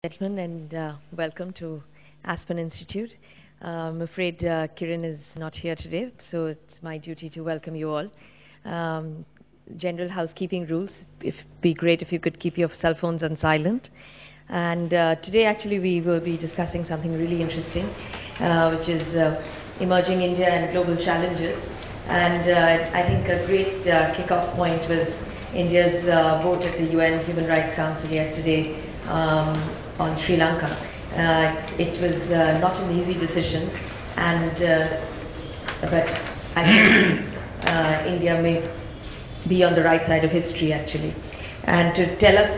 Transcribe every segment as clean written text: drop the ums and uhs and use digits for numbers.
Gentlemen, and welcome to Aspen Institute. I'm afraid Kiran is not here today, so it's my duty to welcome you all. General housekeeping rules, it'd be great if you could keep your cell phones on silent. And today actually we will be discussing something really interesting, which is emerging India and global challenges. And I think a great kickoff point was India's vote at the UN Human Rights Council yesterday on Sri Lanka. It was not an easy decision, and but I think India may be on the right side of history actually. And to tell us,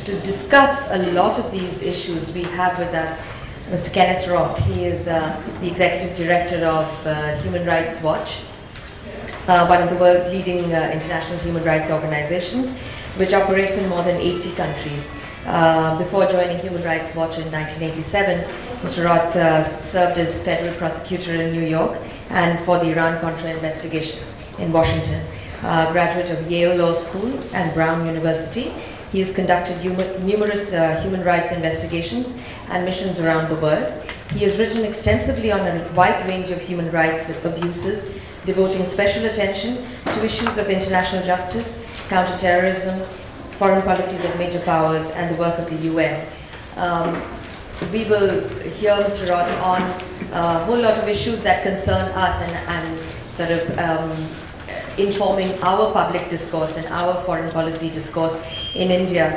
to discuss a lot of these issues, we have with us Mr. Kenneth Roth. He is the Executive Director of Human Rights Watch, one of the world's leading international human rights organizations, which operates in more than 80 countries. Before joining Human Rights Watch in 1987, Mr. Roth served as federal prosecutor in New York and for the Iran-Contra investigation in Washington. Graduate of Yale Law School and Brown University, he has conducted numerous human rights investigations and missions around the world. He has written extensively on a wide range of human rights abuses, devoting special attention to issues of international justice, counterterrorism, foreign policies of major powers, and the work of the UN. We will hear Mr. Roth on a whole lot of issues that concern us and sort of informing our public discourse and our foreign policy discourse in India.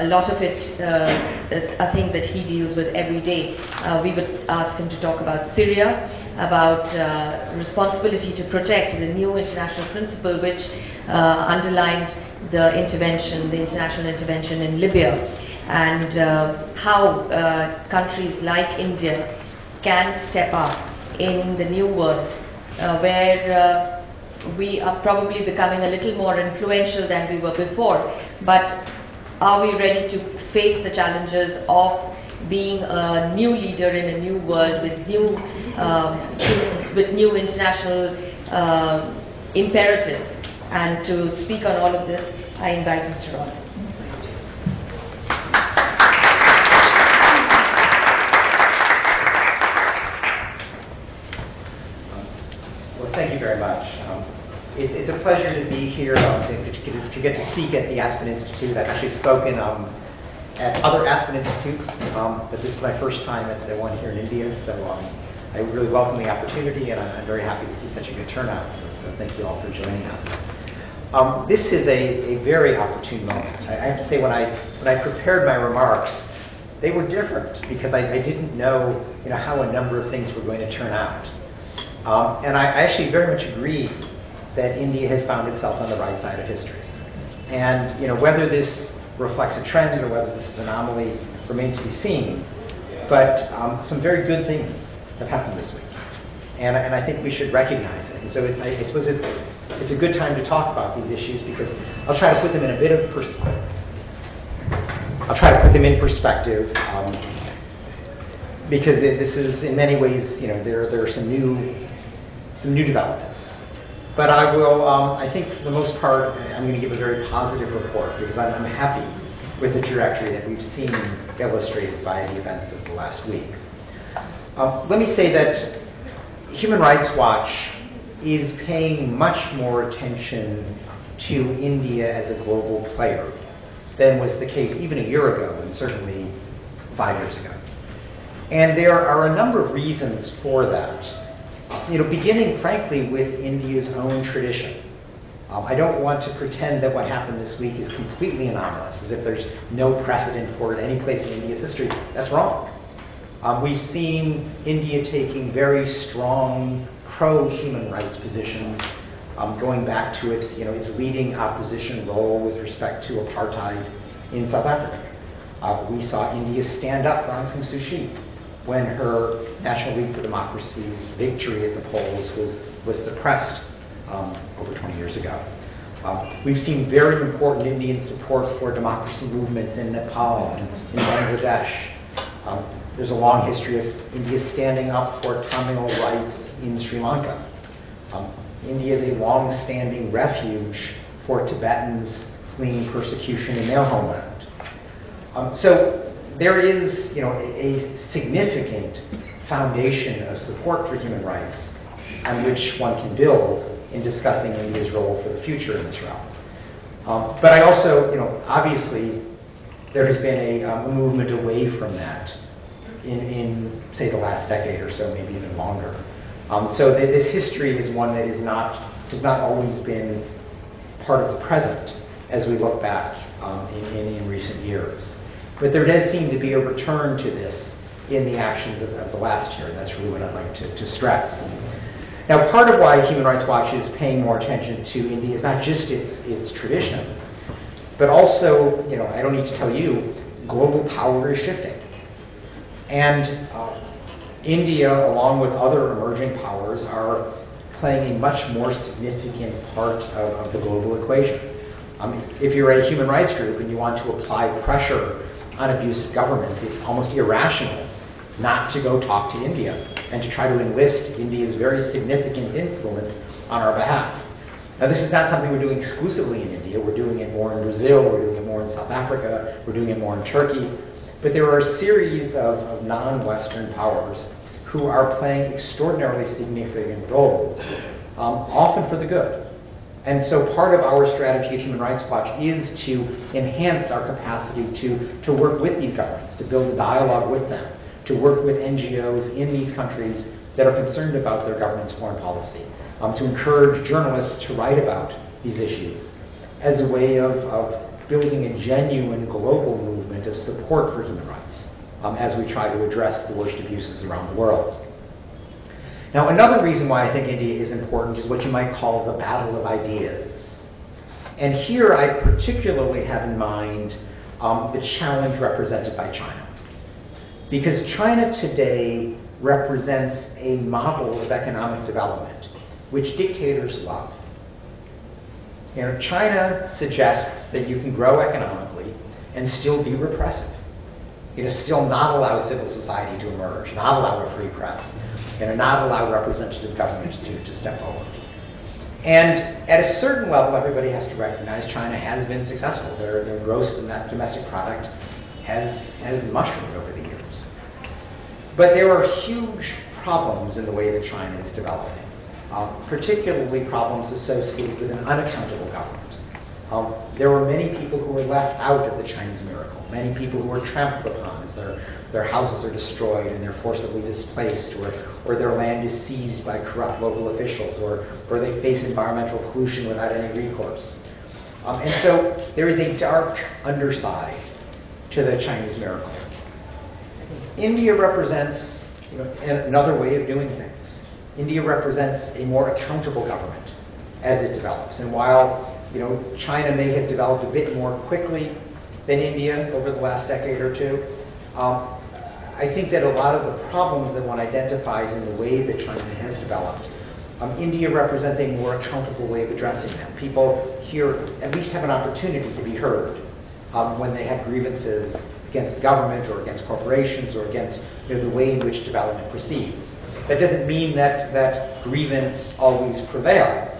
A lot of it are things that he deals with every day. We would ask him to talk about Syria, about responsibility to protect, the new international principle which underlined the international intervention in Libya, and how countries like India can step up in the new world, where we are probably becoming a little more influential than we were before. But are we ready to face the challenges of being a new leader in a new world with new international imperatives? And to speak on all of this, I invite Mr. Roth. Well, thank you very much. It's a pleasure to be here, to get to speak at the Aspen Institute. I've actually spoken at other Aspen Institutes, but this is my first time at the one here in India, so I really welcome the opportunity, and I'm very happy to see such a good turnout. So thank you all for joining us. This is a very opportune moment. I have to say, when I prepared my remarks, they were different because I didn't know, how a number of things were going to turn out. And I actually very much agree that India has found itself on the right side of history. And whether this reflects a trend or whether this is an anomaly remains to be seen. But some very good things have happened this week. And I think we should recognize it. And so I suppose it's a good time to talk about these issues because I'll try to put them in a bit of perspective. Because this is, in many ways, there are some new developments. But I will, I think for the most part, I'm going to give a very positive report because I'm happy with the trajectory that we've seen illustrated by the events of the last week. Let me say that Human Rights Watch is paying much more attention to India as a global player than was the case even a year ago and certainly 5 years ago. And there are a number of reasons for that. Beginning, frankly, with India's own tradition. I don't want to pretend that what happened this week is completely anomalous, as if there's no precedent for it any place in India's history. That's wrong. We've seen India taking very strong pro-human rights positions, going back to its leading opposition role with respect to apartheid in South Africa. We saw India stand up for Aung San Suu Kyi when her National League for Democracy's victory at the polls was suppressed over 20 years ago. We've seen very important Indian support for democracy movements in Nepal and in Bangladesh. There's a long history of India standing up for Tamil rights in Sri Lanka. India is a long-standing refuge for Tibetans fleeing persecution in their homeland. So there is, a significant foundation of support for human rights on which one can build in discussing India's role for the future in this realm. But I also, obviously, there has been a movement away from that in, say, the last decade or so, maybe even longer. So this history is one that has not always been part of the present as we look back in recent years. But there does seem to be a return to this in the actions of the last year, and that's really what I'd like to stress. Now, part of why Human Rights Watch is paying more attention to India is not just its tradition, but also, I don't need to tell you, global power is shifting. And India, along with other emerging powers, are playing a much more significant part of the global equation. If you're a human rights group and you want to apply pressure on abusive governments, it's almost irrational not to go talk to India and to try to enlist India's very significant influence on our behalf. Now, this is not something we're doing exclusively in India. We're doing it more in Brazil, we're doing it more in South Africa, we're doing it more in Turkey. But there are a series of non-Western powers who are playing extraordinarily significant roles, often for the good. And so part of our strategy at Human Rights Watch is to enhance our capacity to work with these governments, to build a dialogue with them, to work with NGOs in these countries that are concerned about their government's foreign policy, to encourage journalists to write about these issues as a way of building a genuine global movement of support for human rights as we try to address the worst abuses around the world. Now, another reason why I think India is important is what you might call the battle of ideas. And here I particularly have in mind the challenge represented by China. Because China today represents a model of economic development which dictators love. China suggests that you can grow economically and still be repressive. Still not allow civil society to emerge, not allow a free press, not allow representative government to step forward. And at a certain level, everybody has to recognize China has been successful. Their gross domestic product has mushroomed over the years. But there are huge problems in the way that China is developing, particularly problems associated with an unaccountable government. There were many people who were left out of the Chinese miracle, many people who were trampled upon as their houses are destroyed and they're forcibly displaced, or their land is seized by corrupt local officials, or they face environmental pollution without any recourse. And so there is a dark underside to the Chinese miracle. India represents another way of doing things. India represents a more accountable government as it develops. And while China may have developed a bit more quickly than India over the last decade or two, I think that a lot of the problems that one identifies in the way that China has developed, India represents a more accountable way of addressing them. People here at least have an opportunity to be heard when they have grievances against the government or against corporations or against the way in which development proceeds. That doesn't mean that grievance always prevails.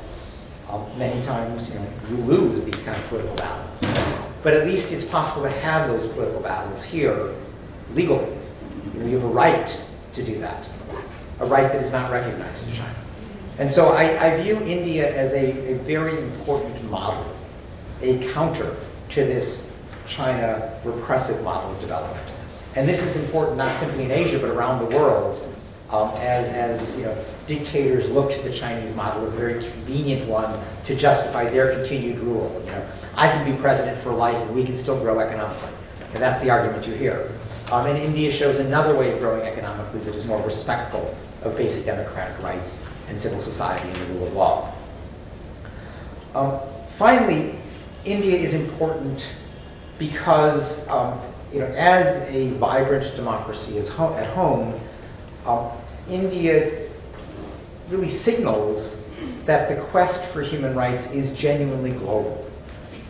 Many times, you lose these kind of political battles. But at least it's possible to have those political battles here legally. You have a right to do that, a right that is not recognized in China. And so I view India as a very important model, a counter to this China repressive model of development. And this is important not simply in Asia, but around the world, as dictators look to the Chinese model as a very convenient one to justify their continued rule. I can be president for life and we can still grow economically. And that's the argument you hear. And India shows another way of growing economically that is more respectful of basic democratic rights and civil society and the rule of law. Finally, India is important because as a vibrant democracy at home, India really signals that the quest for human rights is genuinely global,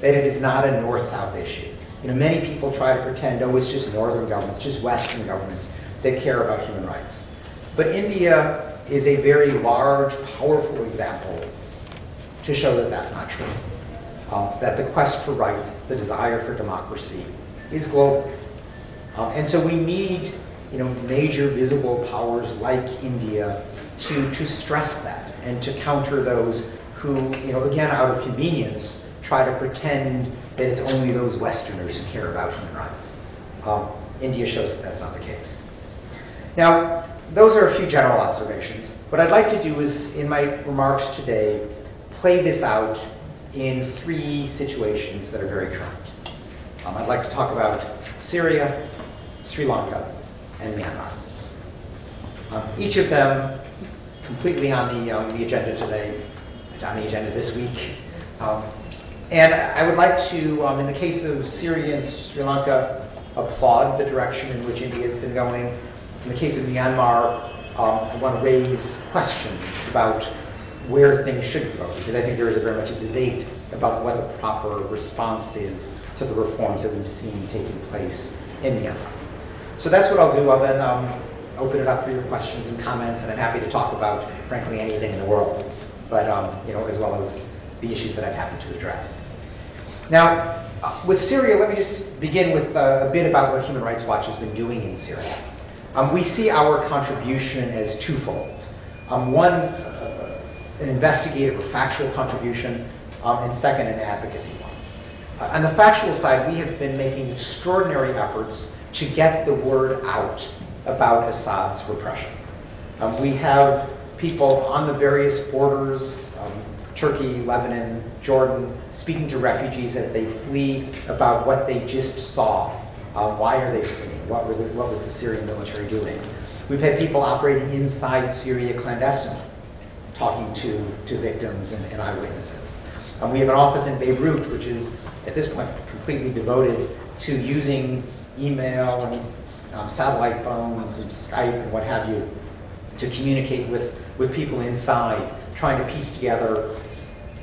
that it is not a north-south issue. Many people try to pretend, it's just northern governments, just Western governments that care about human rights. But India is a very large, powerful example to show that that's not true. That the quest for rights, the desire for democracy, is global. And so we need, major visible powers like India to stress that and to counter those who, again, out of convenience, try to pretend that it's only those Westerners who care about human rights. India shows that that's not the case. Now, those are a few general observations. What I'd like to do is, in my remarks today, play this out in 3 situations that are very current. I'd like to talk about Syria, Sri Lanka, and Myanmar. Each of them completely on the agenda today, on the agenda this week. And I would like to, in the case of Syria and Sri Lanka, applaud the direction in which India has been going. In the case of Myanmar, I want to raise questions about where things should go, because I think there is very much a debate about what the proper response is to the reforms that we've seen taking place in Myanmar. So that's what I'll do. I'll then open it up for your questions and comments, and I'm happy to talk about, frankly, anything in the world, but as well as the issues that I'm happy to address. Now, with Syria, let me just begin with a bit about what Human Rights Watch has been doing in Syria. We see our contribution as twofold. One, an investigative or factual contribution, and second, an advocacy one. On the factual side, we have been making extraordinary efforts to get the word out about Assad's repression. We have people on the various borders, Turkey, Lebanon, Jordan, speaking to refugees as they flee about what they just saw. Why are they fleeing? What was the Syrian military doing? We've had people operating inside Syria clandestinely, talking to victims and eyewitnesses. We have an office in Beirut, which is, at this point, completely devoted to using email and satellite phones and Skype and what have you to communicate with people inside, trying to piece together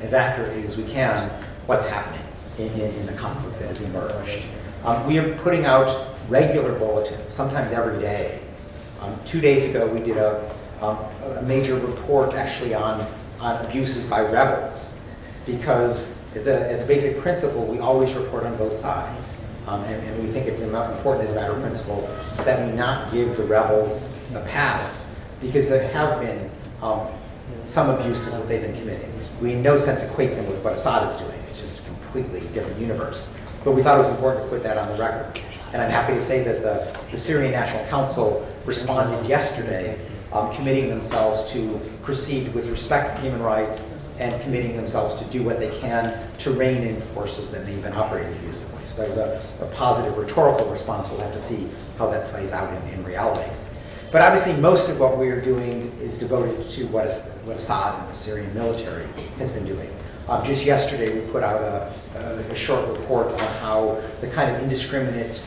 as accurately as we can what's happening in the conflict that has emerged. We are putting out regular bulletins, sometimes every day. 2 days ago, we did a major report actually on abuses by rebels, because as a basic principle, we always report on both sides. And we think it's important as a matter of principle that we not give the rebels a pass, because there have been some abuses that they've been committing. We in no sense equate them with what Assad is doing. It's just a completely different universe. But we thought it was important to put that on the record. And I'm happy to say that the Syrian National Council responded yesterday, committing themselves to proceed with respect to human rights and committing themselves to do what they can to rein in forces that may even operate abusively. So that was a positive rhetorical response. We'll have to see how that plays out in reality. But obviously, most of what we're doing is devoted to what Assad and the Syrian military has been doing. Just yesterday, we put out a short report on how the kind of indiscriminate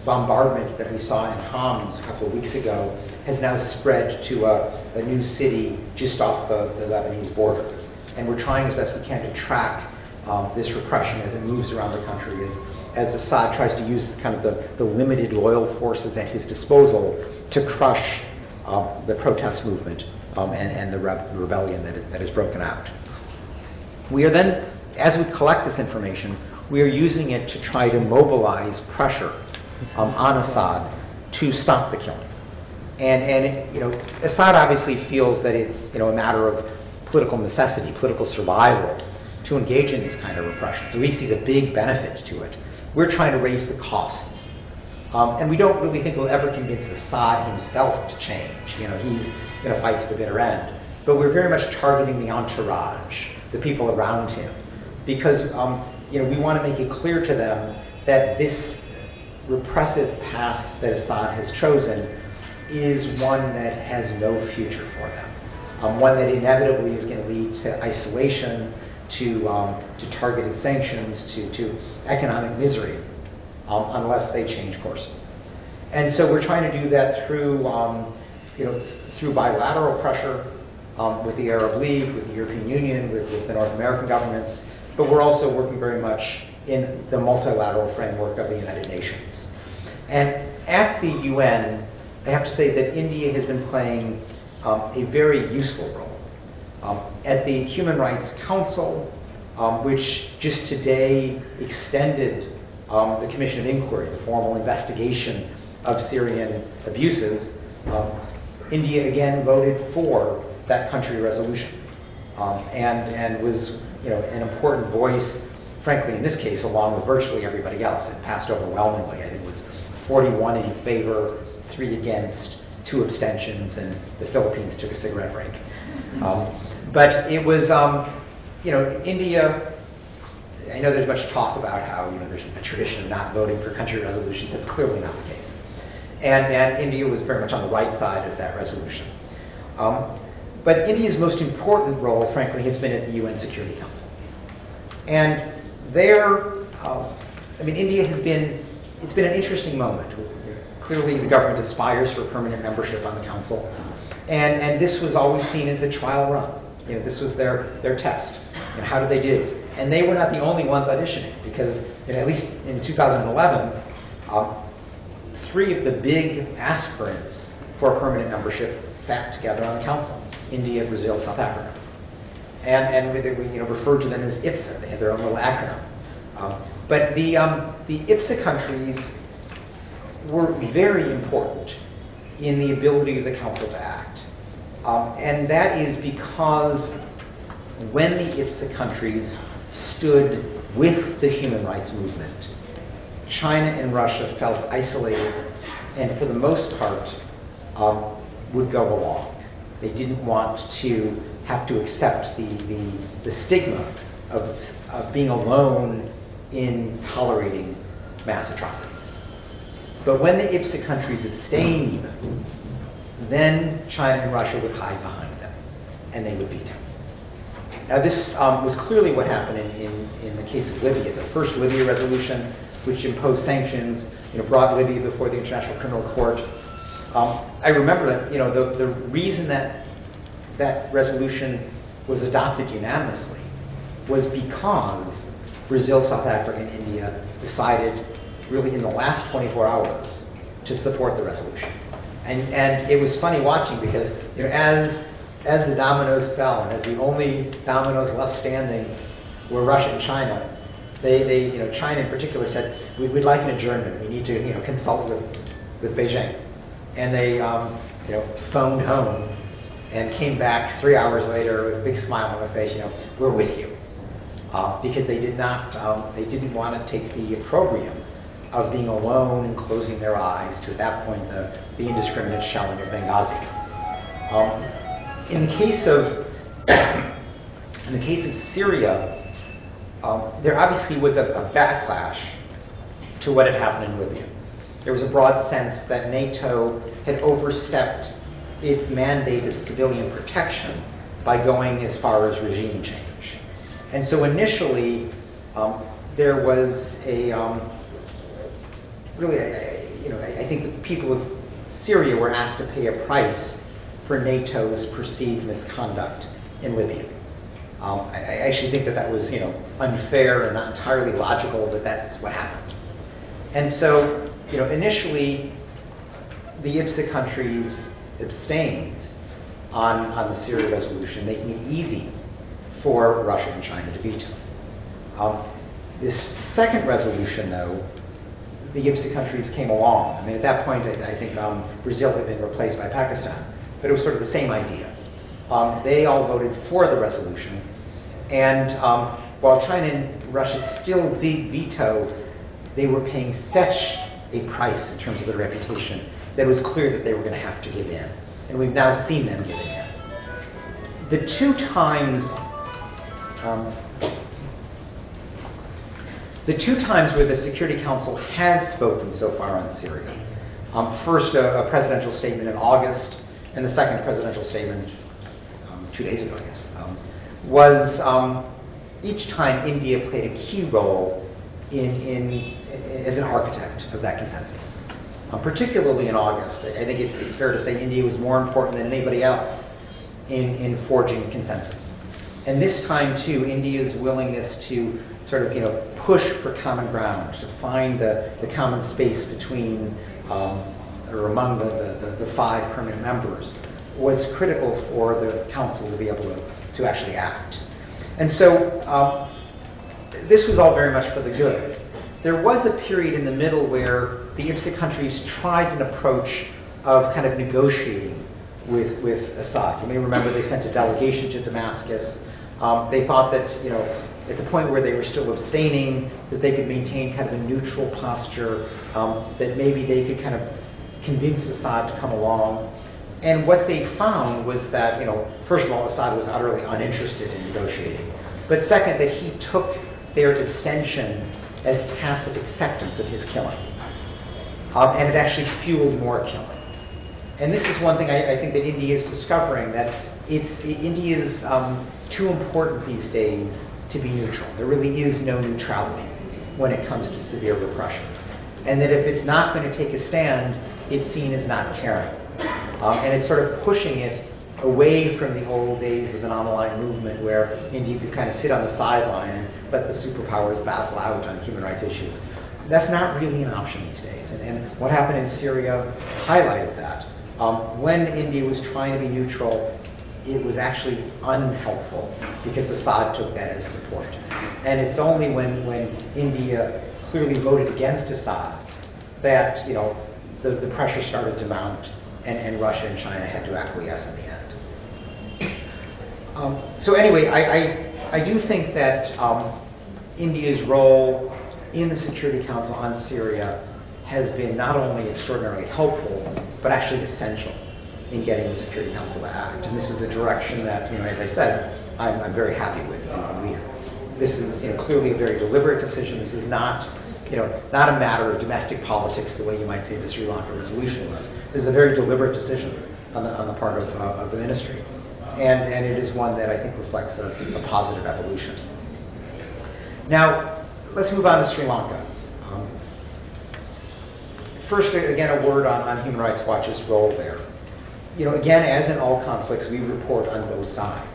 bombardment that we saw in Homs a couple of weeks ago has now spread to a new city just off the Lebanese border. And we're trying as best we can to track this repression as it moves around the country, as Assad tries to use kind of the limited loyal forces at his disposal to crush the protest movement and the rebellion that has broken out. We are then, as we collect this information, we are using it to try to mobilize pressure on Assad to stop the killing. And Assad obviously feels that it's a matter of political necessity, political survival, to engage in this kind of repression. So he sees a big benefit to it. We're trying to raise the costs. And we don't really think we'll ever convince Assad himself to change. He's going to fight to the bitter end. But we're very much targeting the entourage, the people around him, because we want to make it clear to them that this repressive path that Assad has chosen is one that has no future for them, one that inevitably is going to lead to isolation, to targeted sanctions, to economic misery, unless they change course. And so we're trying to do that through bilateral pressure with the Arab League, with the European Union, with the North American governments, but we're also working very much in the multilateral framework of the United Nations. And at the UN, I have to say that India has been playing a very useful role. At the Human Rights Council, which just today extended the Commission of Inquiry, the formal investigation of Syrian abuses, India again voted for that country resolution, and was, an important voice, frankly, in this case, along with virtually everybody else. It passed overwhelmingly. I think it was 41 in favor, 3 against, 2 abstentions, and the Philippines took a cigarette break. But it was, India. I know there's much talk about how there's a tradition of not voting for country resolutions. That's clearly not the case. And India was very much on the right side of that resolution. But India's most important role, frankly, has been at the UN Security Council. And there, India has been, it's been an interesting moment. Clearly, the government aspires for permanent membership on the council. And this was always seen as a trial run. This was their test. How did they do? And they were not the only ones auditioning, because at least in 2011, 3 of the big aspirants for permanent membership sat together on the council: India, Brazil, South Africa. And we referred to them as IPSA. They had their own little acronym. But the IPSA countries were very important in the ability of the council to act. And that is because when the IPSA countries stood with the human rights movement, China and Russia felt isolated and, for the most part, would go along. They didn't want to have to accept the stigma of being alone in tolerating mass atrocities. But when the IPSA countries abstained, then China and Russia would hide behind them, and they would veto. Now, this was clearly what happened in the case of Libya. The first Libya resolution, which imposed sanctions, brought Libya before the International Criminal Court. I remember that the reason that resolution was adopted unanimously was because Brazil, South Africa, and India decided, really in the last 24 hours, to support the resolution. And it was funny watching, because as the dominoes fell, and as the only dominoes left standing were Russia and China, China in particular said, we'd like an adjournment. We need to consult with Beijing. And they phoned home and came back 3 hours later with a big smile on their face. We're with you, because they didn't want to take the opprobrium of being alone and closing their eyes to, at that point, the indiscriminate shelling of Benghazi. In the case of Syria, there obviously was a backlash to what had happened in Libya. There was a broad sense that NATO had overstepped its mandate of civilian protection by going as far as regime change. And so initially, there was I think the people of Syria were asked to pay a price for NATO's perceived misconduct in Libya. I actually think that was, unfair and not entirely logical, but that's what happened. And so, initially, the IPSA countries abstained on the Syria resolution, making it easy for Russia and China to veto. This second resolution, though, the IPSA countries came along. At that point, I think Brazil had been replaced by Pakistan, but it was sort of the same idea. They all voted for the resolution, and while China and Russia still did veto, they were paying such a price in terms of their reputation that it was clear that they were going to have to give in. And we've now seen them giving in. The two times where the Security Council has spoken so far on Syria, first a presidential statement in August, and the second presidential statement 2 days ago, I guess, was each time India played a key role as an architect of that consensus. Particularly in August, I think it's fair to say India was more important than anybody else in forging consensus. And this time, too, India's willingness to sort of, push for common ground, to find the common space between or among the 5 permanent members, was critical for the council to be able to actually act. And so this was all very much for the good. there was a period in the middle where the IPSA countries tried an approach of kind of negotiating with Assad. You may remember they sent a delegation to Damascus. They thought that, at the point where they were still abstaining, that they could maintain kind of a neutral posture, that maybe they could kind of convince Assad to come along. And what they found was that, first of all, Assad was utterly uninterested in negotiating. But second, that he took their abstention as tacit acceptance of his killing. And it actually fueled more killing. And this is one thing I think that India is discovering, that India is too important these days to be neutral. There really is no neutrality when it comes to severe repression. And that if it's not going to take a stand, it's seen as not caring. And it's sort of pushing it away from the old days of the non-aligned movement, where India could kind of sit on the sideline and let the superpowers battle out on human rights issues. That's not really an option these days. And what happened in Syria highlighted that. When India was trying to be neutral, it was actually unhelpful because Assad took that as support. And it's only when India clearly voted against Assad that the pressure started to mount, and Russia and China had to acquiesce in the end. So anyway, I do think that India's role in the Security Council on Syria has been not only extraordinarily helpful, but actually essential in getting the Security Council to act. And this is a direction that, as I said, I'm very happy with. This is clearly a very deliberate decision. This is not, not a matter of domestic politics the way you might say the Sri Lanka resolution was. This is a very deliberate decision on the part of the ministry. And it is one that I think reflects a positive evolution. Now, let's move on to Sri Lanka. First, again, a word on Human Rights Watch's role there. Again, as in all conflicts, we report on both sides.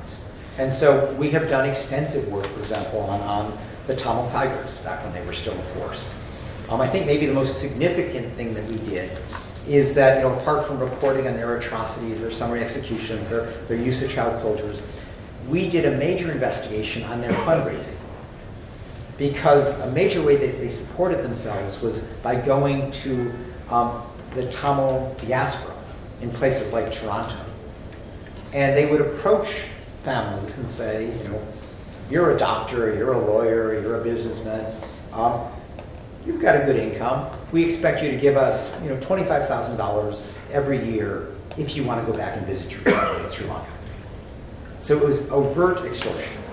And so we have done extensive work, for example, on the Tamil Tigers back when they were still in force. I think maybe the most significant thing that we did is that, apart from reporting on their atrocities, their summary executions, their use of child soldiers, we did a major investigation on their fundraising. Because a major way that they supported themselves was by going to the Tamil diaspora in places like Toronto. And they would approach families and say, you're a doctor, you're a lawyer, you're a businessman, you've got a good income. We expect you to give us, $25,000 every year if you want to go back and visit your family in Sri Lanka. So it was overt extortion.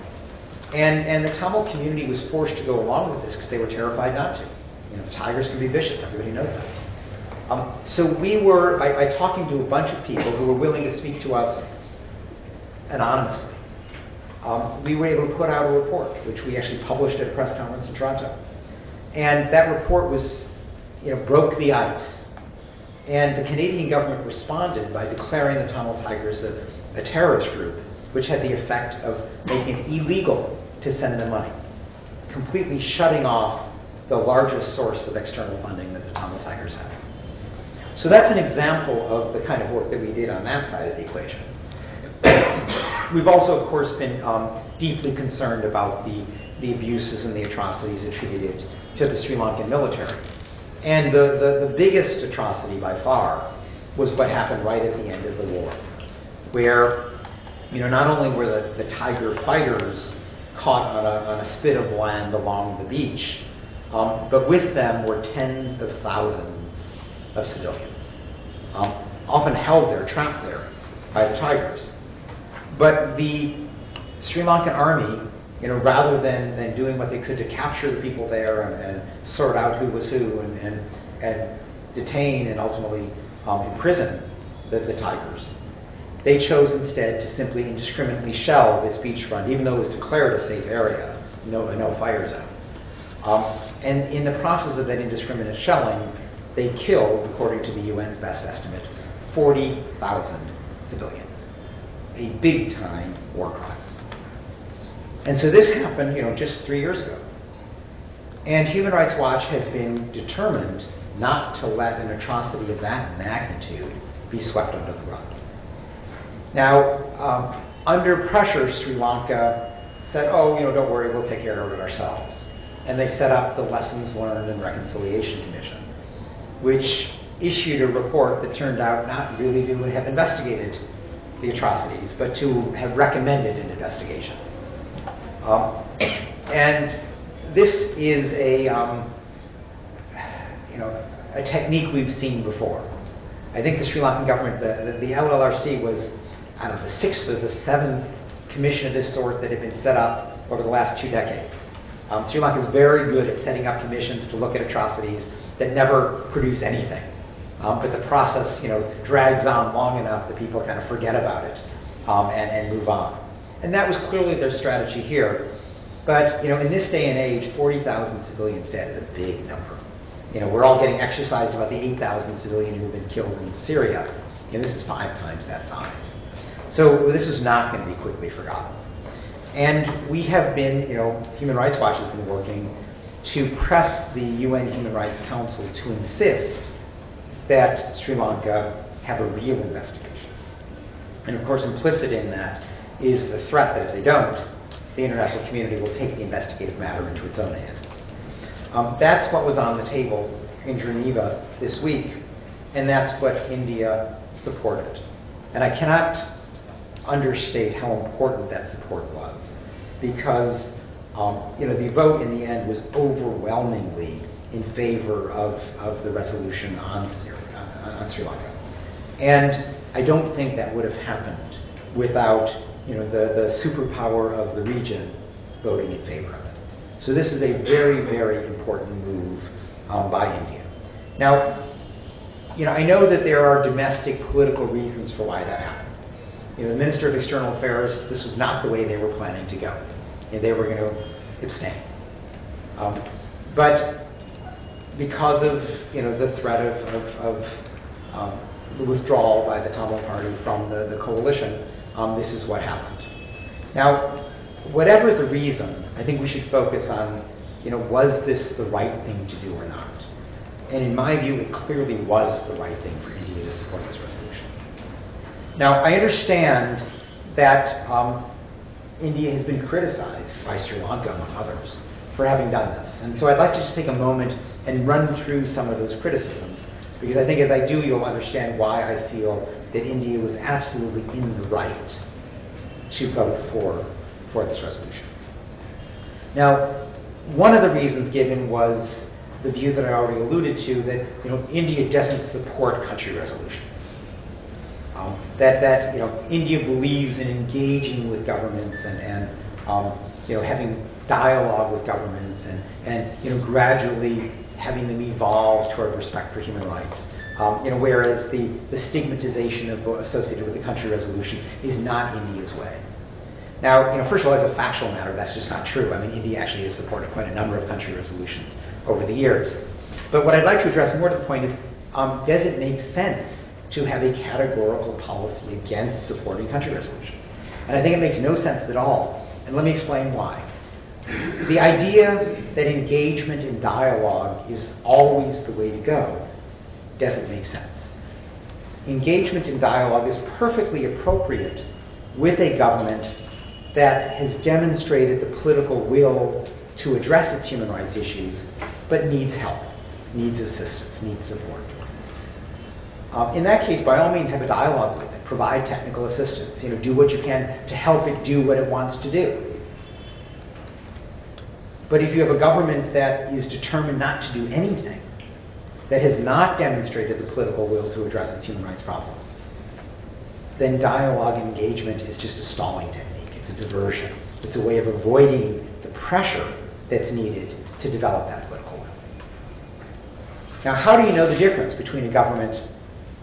And the Tamil community was forced to go along with this because they were terrified not to. Tigers can be vicious, everybody knows that. So we were, by talking to a bunch of people who were willing to speak to us anonymously, we were able to put out a report, which we actually published at a press conference in Toronto. And that report was, broke the ice. And the Canadian government responded by declaring the Tamil Tigers a terrorist group, which had the effect of making it illegal to send them money, completely shutting off the largest source of external funding that the Tamil Tigers had. So that's an example of the kind of work that we did on that side of the equation. We've also, of course, been deeply concerned about the abuses and the atrocities attributed to the Sri Lankan military. And the biggest atrocity by far was what happened right at the end of the war, where not only were the Tiger fighters caught on a spit of land along the beach, but with them were tens of thousands of civilians, often held there, trapped there by the Tigers. But the Sri Lankan army, rather than doing what they could to capture the people there and sort out who was who and detain and ultimately imprison the Tigers, they chose instead to simply indiscriminately shell this beachfront, even though it was declared a safe area, no fire zone. And in the process of that indiscriminate shelling, they killed, according to the UN's best estimate, 40,000 civilians. A big-time war crime. And so this happened, just 3 years ago. And Human Rights Watch has been determined not to let an atrocity of that magnitude be swept under the rug. Now, under pressure, Sri Lanka said, don't worry, we'll take care of it ourselves. and they set up the Lessons Learned and Reconciliation Commission, which issued a report that turned out not really to have investigated the atrocities, but to have recommended an investigation. And this is a technique we've seen before. I think the Sri Lankan government, the LLRC was, I don't know, the 6th or the 7th commission of this sort that had been set up over the last 2 decades. Sri Lanka is very good at setting up commissions to look at atrocities that never produce anything. But the process, drags on long enough that people kind of forget about it and move on. And that was clearly their strategy here. But in this day and age, 40,000 civilians dead is a big number. We're all getting exercised about the 8,000 civilians who have been killed in Syria. This is 5 times that size. So this is not going to be quickly forgotten. And we have been, Human Rights Watch has been working to press the UN Human Rights Council to insist that Sri Lanka have a real investigation. And of course, implicit in that is the threat that if they don't, the international community will take the investigative matter into its own hands. That's what was on the table in Geneva this week, and that's what India supported. And I cannot understate how important that support was, because the vote in the end was overwhelmingly in favor of the resolution on Sri Lanka. And I don't think that would have happened without the superpower of the region voting in favor of it. So this is a very, very important move by India. Now, I know that there are domestic political reasons for why that happened. The Minister of External Affairs, this was not the way they were planning to go. They were going to abstain. But because of the threat of the withdrawal by the Tamil Party from the coalition, this is what happened. Now, whatever the reason, I think we should focus on, was this the right thing to do or not? And in my view, it clearly was the right thing for India to support this resolution. Now, I understand that India has been criticized by Sri Lanka, among others, for having done this. And so I'd like to just take a moment and run through some of those criticisms, because I think as I do, you'll understand why I feel that India was absolutely in the right to vote for this resolution. Now, one of the reasons given was the view that I already alluded to, that India doesn't support country resolutions. That India believes in engaging with governments and having dialogue with governments and gradually having them evolve toward respect for human rights. Whereas the stigmatization associated with the country resolution is not India's way. Now, first of all, as a factual matter, that's just not true. I mean, India actually has supported quite a number of country resolutions over the years. But what I'd like to address more to the point is, does it make sense to have a categorical policy against supporting country resolutions? And I think it makes no sense at all. And let me explain why. The idea that engagement and dialogue is always the way to go doesn't make sense. Engagement and dialogue is perfectly appropriate with a government that has demonstrated the political will to address its human rights issues, but needs help, needs assistance, needs support. In that case, by all means, have a dialogue with it, provide technical assistance, do what you can to help it do what it wants to do. But if you have a government that is determined not to do anything, that has not demonstrated the political will to address its human rights problems, then dialogue and engagement is just a stalling technique. It's a diversion. It's a way of avoiding the pressure that's needed to develop that political will. Now, how do you know the difference between a government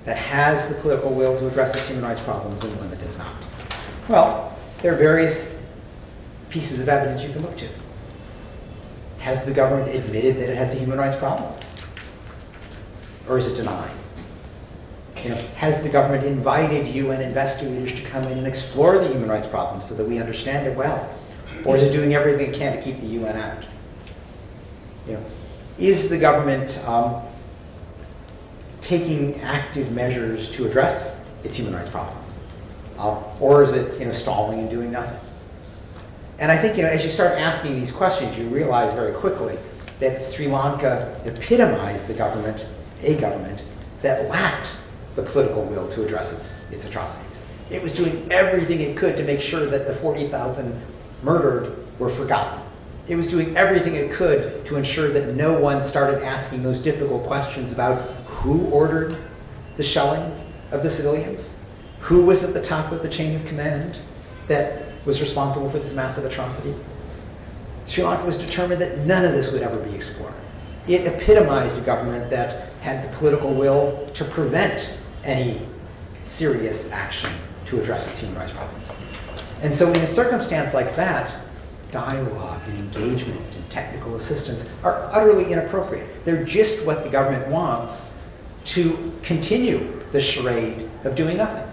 that has the political will to address its human rights problems and one that does not? Well, there are various pieces of evidence you can look to. Has the government admitted that it has a human rights problem? Or is it denying? Has the government invited UN investigators to come in and explore the human rights problems so that we understand it well? Or is it doing everything it can to keep the UN out? Is the government taking active measures to address its human rights problems? Or is it stalling and doing nothing? And I think, as you start asking these questions, you realize very quickly that Sri Lanka epitomized a government that lacked the political will to address its atrocities. It was doing everything it could to make sure that the 40,000 murdered were forgotten. It was doing everything it could to ensure that no one started asking those difficult questions about who ordered the shelling of the civilians, who was at the top of the chain of command that was responsible for this massive atrocity. Sri Lanka was determined that none of this would ever be explored. It epitomized a government that had the political will to prevent any serious action to address its human rights problems. And so in a circumstance like that, dialogue and engagement and technical assistance are utterly inappropriate. They're just what the government wants to continue the charade of doing nothing.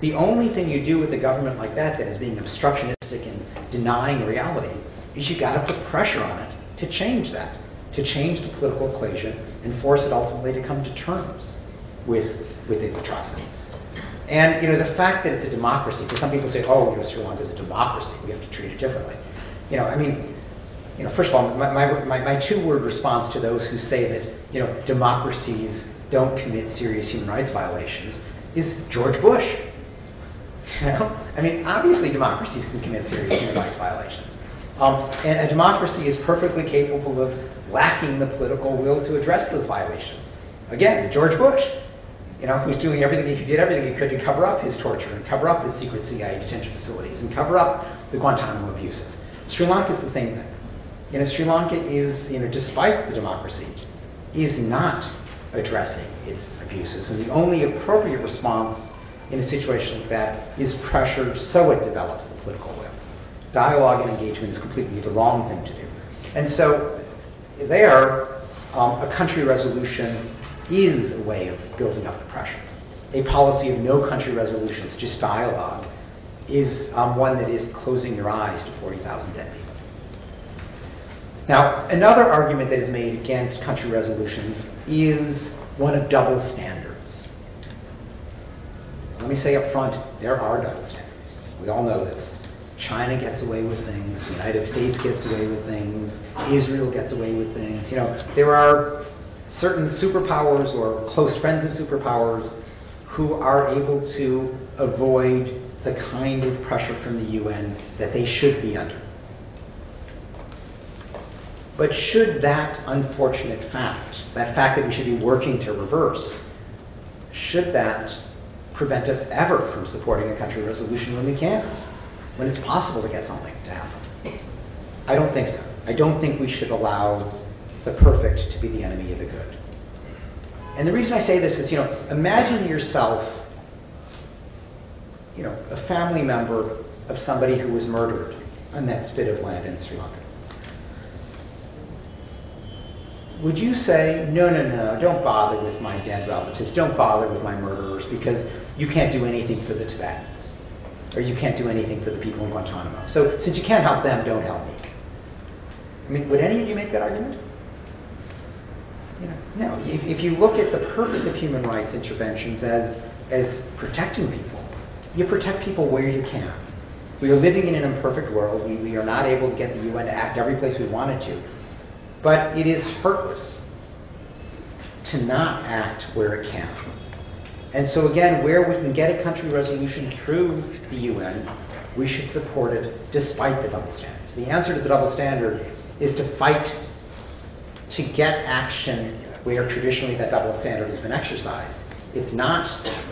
The only thing you do with a government like that is being obstructionistic and denying reality is you got to put pressure on it to change that, to change the political equation and force it ultimately to come to terms with its atrocities. And the fact that it's a democracy, because some people say, oh, Sri Lanka is a democracy, we have to treat it differently. First of all, my two-word response to those who say that democracies don't commit serious human rights violations is George Bush. Obviously democracies can commit serious human rights violations. And a democracy is perfectly capable of lacking the political will to address those violations. Again, George Bush, who's doing everything he could to cover up his torture and cover up his secret CIA detention facilities and cover up the Guantanamo abuses. Sri Lanka is the same thing. Sri Lanka is, despite the democracy, is not addressing its abuses. And the only appropriate response in a situation like that is pressure so it develops the political will. Dialogue and engagement is completely the wrong thing to do. And so there, a country resolution is a way of building up the pressure. A policy of no country resolutions, just dialogue, is one that is closing your eyes to 40,000 dead people. Now, another argument that is made against country resolutions is one of double standards. Let me say up front, there are double standards. We all know this. China gets away with things, the United States gets away with things, Israel gets away with things. There are certain superpowers or close friends of superpowers who are able to avoid the kind of pressure from the UN that they should be under. But should that unfortunate fact, that fact that we should be working to reverse, should that prevent us ever from supporting a country resolution when we can, when it's possible to get something to happen? I don't think so. I don't think we should allow the perfect to be the enemy of the good. And the reason I say this is, imagine yourself, a family member of somebody who was murdered on that spit of land in Sri Lanka. Would you say, no, don't bother with my dead relatives, don't bother with my murderers, because you can't do anything for the Tibetans, or you can't do anything for the people in Guantanamo. So since you can't help them, don't help me. Would any of you make that argument? No. If you look at the purpose of human rights interventions as protecting people, you protect people where you can. We are living in an imperfect world. We are not able to get the UN to act every place we wanted to. But it is hurtless to not act where it can. And so again, where we can get a country resolution through the UN, we should support it despite the double standards. The answer to the double standard is to fight to get action where traditionally that double standard has been exercised. It's not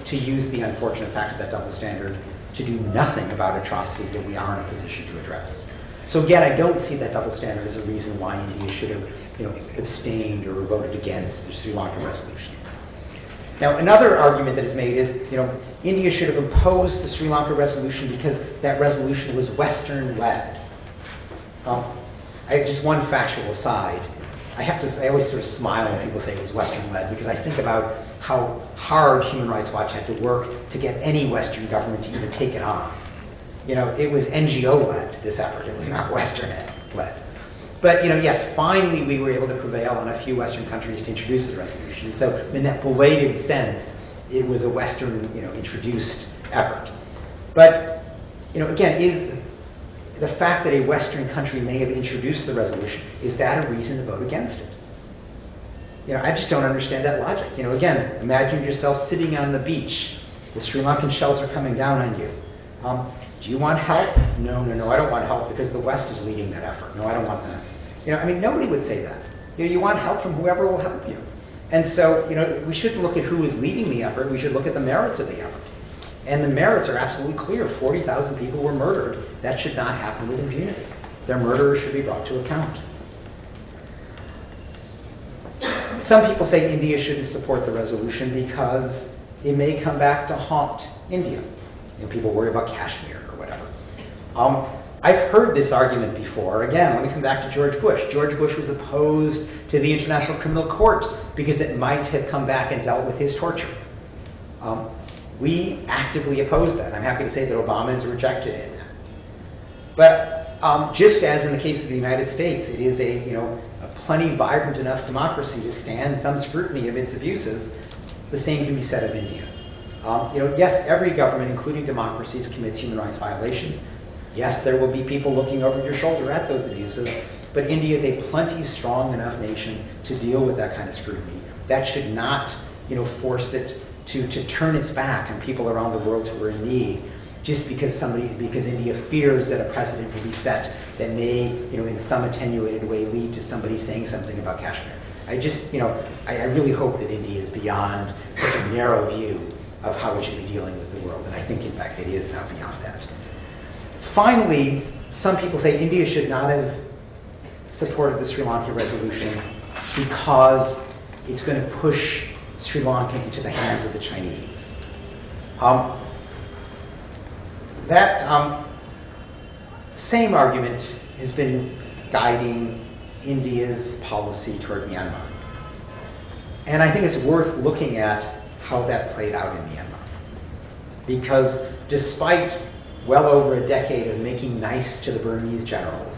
to use the unfortunate fact of that double standard to do nothing about atrocities that we are in a position to address. So again, I don't see that double standard as a reason why India should have abstained or voted against the Sri Lanka resolution. Now, another argument that is made is, India should have opposed the Sri Lanka resolution because that resolution was Western-led. Just one factual aside. I always sort of smile when people say it was Western-led because I think about how hard Human Rights Watch had to work to get any Western government to even take it on. It was NGO-led, this effort. It was not Western-led. But, yes, finally we were able to prevail on a few Western countries to introduce the resolution. So in that belated sense, it was a Western, introduced effort. But, again, the fact that a Western country may have introduced the resolution, is that a reason to vote against it? I just don't understand that logic. Again, imagine yourself sitting on the beach. The Sri Lankan shells are coming down on you. Do you want help? No, I don't want help because the West is leading that effort. No, I don't want that. Nobody would say that. You want help from whoever will help you. And so, we shouldn't look at who is leading the effort. We should look at the merits of the effort. And the merits are absolutely clear. 40,000 people were murdered. That should not happen with impunity. Their murderers should be brought to account. Some people say India shouldn't support the resolution because it may come back to haunt India. People worry about Kashmir or whatever. I've heard this argument before. Again, let me come back to George Bush. George Bush was opposed to the International Criminal Court because it might have come back and dealt with his torture. We actively opposed that. I'm happy to say that Obama has rejected it. But just as in the case of the United States, it is a plenty vibrant enough democracy to stand some scrutiny of its abuses, the same can be said of India. Yes, every government, including democracies, commits human rights violations. Yes, there will be people looking over your shoulder at those abuses, but India is a plenty strong enough nation to deal with that kind of scrutiny. That should not, force it to turn its back on people around the world who are in need, just because India fears that a precedent will be set that may, in some attenuated way, lead to somebody saying something about Kashmir. I really hope that India is beyond such a narrow view of how it should be dealing with the world, and I think, in fact, it is now beyond that. Finally, some people say India should not have supported the Sri Lanka resolution because it's going to push Sri Lanka into the hands of the Chinese. That same argument has been guiding India's policy toward Myanmar. And I think it's worth looking at how that played out in Myanmar. Because despite well over a decade of making nice to the Burmese generals,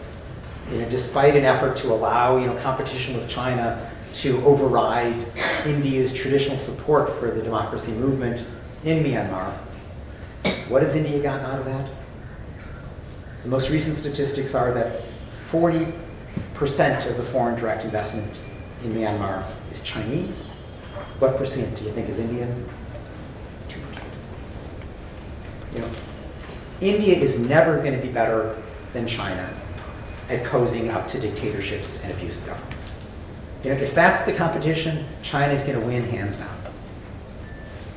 despite an effort to allow competition with China to override India's traditional support for the democracy movement in Myanmar, what has India gotten out of that? The most recent statistics are that 40% of the foreign direct investment in Myanmar is Chinese. What percent do you think is Indian? 2%. India is never going to be better than China at cozying up to dictatorships and abusive governments. If that's the competition, China is going to win hands down.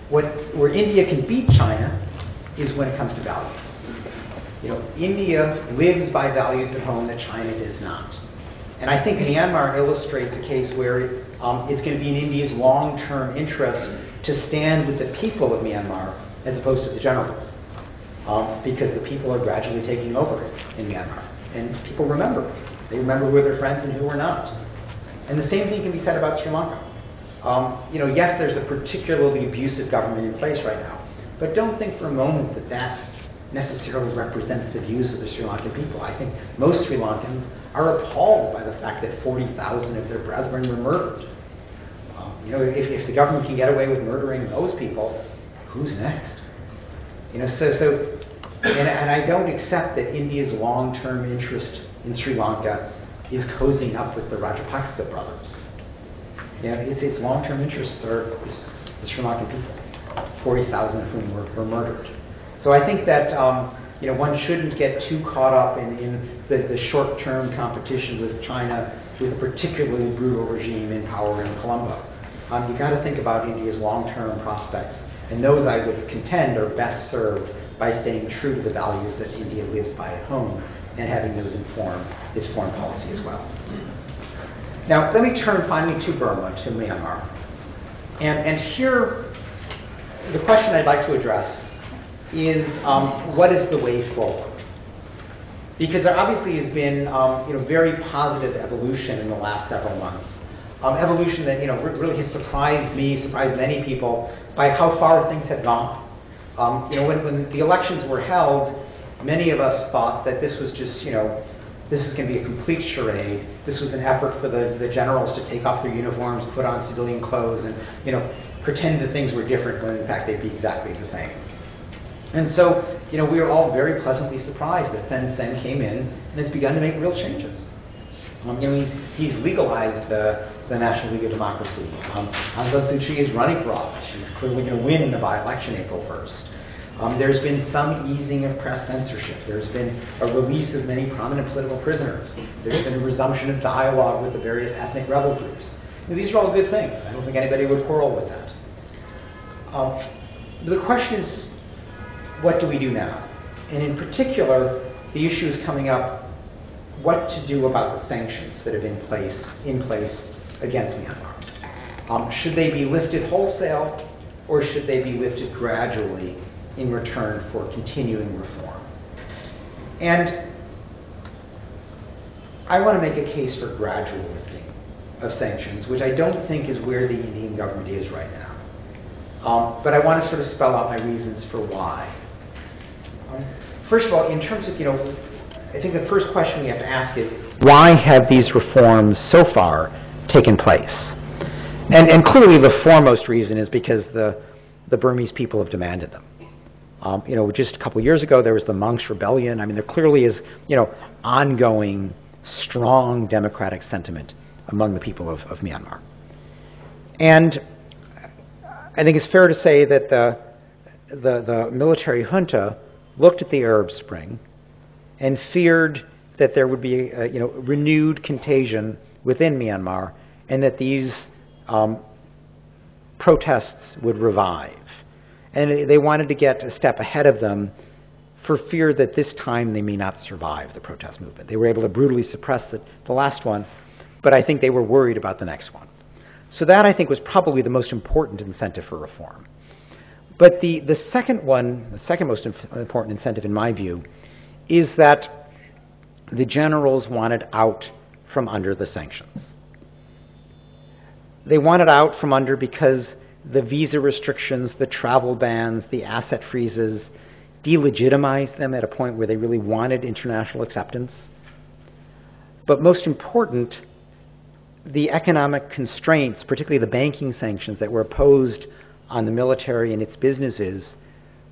Where India can beat China is when it comes to values. India lives by values at home that China does not. And I think Myanmar illustrates a case where it's going to be in India's long-term interest to stand with the people of Myanmar as opposed to the generals. Because the people are gradually taking over in Myanmar. And people remember. They remember who are their friends and who are not. And the same thing can be said about Sri Lanka. Yes, there's a particularly abusive government in place right now. But don't think for a moment that that necessarily represents the views of the Sri Lankan people. I think most Sri Lankans are appalled by the fact that 40,000 of their brethren were murdered. If the government can get away with murdering those people, who's next? And I don't accept that India's long-term interest in Sri Lanka is cozying up with the Rajapaksa brothers. Its long-term interests are the Sri Lankan people, 40,000 of whom were murdered. So I think that one shouldn't get too caught up in the short-term competition with China, with a particularly brutal regime in power in Colombo. You've got to think about India's long-term prospects, and those I would contend are best served by staying true to the values that India lives by at home and having those inform its foreign policy as well. Now, let me turn finally to Burma, to Myanmar. And here, the question I'd like to address is what is the way forward? Because there obviously has been very positive evolution in the last several months. Evolution that really has surprised me, surprised many people by how far things have gone. When the elections were held, many of us thought that this was just, this is going to be a complete charade. This was an effort for the generals to take off their uniforms, put on civilian clothes, and pretend that things were different when in fact they'd be exactly the same. And so, we are all very pleasantly surprised that Thein Sein came in and has begun to make real changes. He's legalized the National League of Democracy. Aung San Suu Kyi is running for office. She's clearly going to win in the by-election April 1st. There's been some easing of press censorship. There's been a release of many prominent political prisoners. There's been a resumption of dialogue with the various ethnic rebel groups. These are all good things. I don't think anybody would quarrel with that. The question is, what do we do now? And in particular, the issue is coming up, what to do about the sanctions that have been in place against Myanmar. Should they be lifted wholesale, or should they be lifted gradually in return for continuing reform? And I want to make a case for gradual lifting of sanctions, which I don't think is where the Indian government is right now. But I want to sort of spell out my reasons for why. First of all, in terms of, I think the first question we have to ask is, why have these reforms so far taken place? And clearly the foremost reason is because the Burmese people have demanded them. Just a couple of years ago, there was the Monks Rebellion. I mean, there clearly is, ongoing, strong democratic sentiment among the people of Myanmar. And I think it's fair to say that the military junta looked at the Arab Spring and feared that there would be renewed contagion within Myanmar, and that these protests would revive. And they wanted to get a step ahead of them for fear that this time they may not survive the protest movement. They were able to brutally suppress the last one, but I think they were worried about the next one. So that, I think, was probably the most important incentive for reform. But the second most important incentive in my view, is that the generals wanted out from under the sanctions. They wanted out from under because the visa restrictions, the travel bans, the asset freezes delegitimized them at a point where they really wanted international acceptance. But most important, the economic constraints, particularly the banking sanctions that were imposed on the military and its businesses,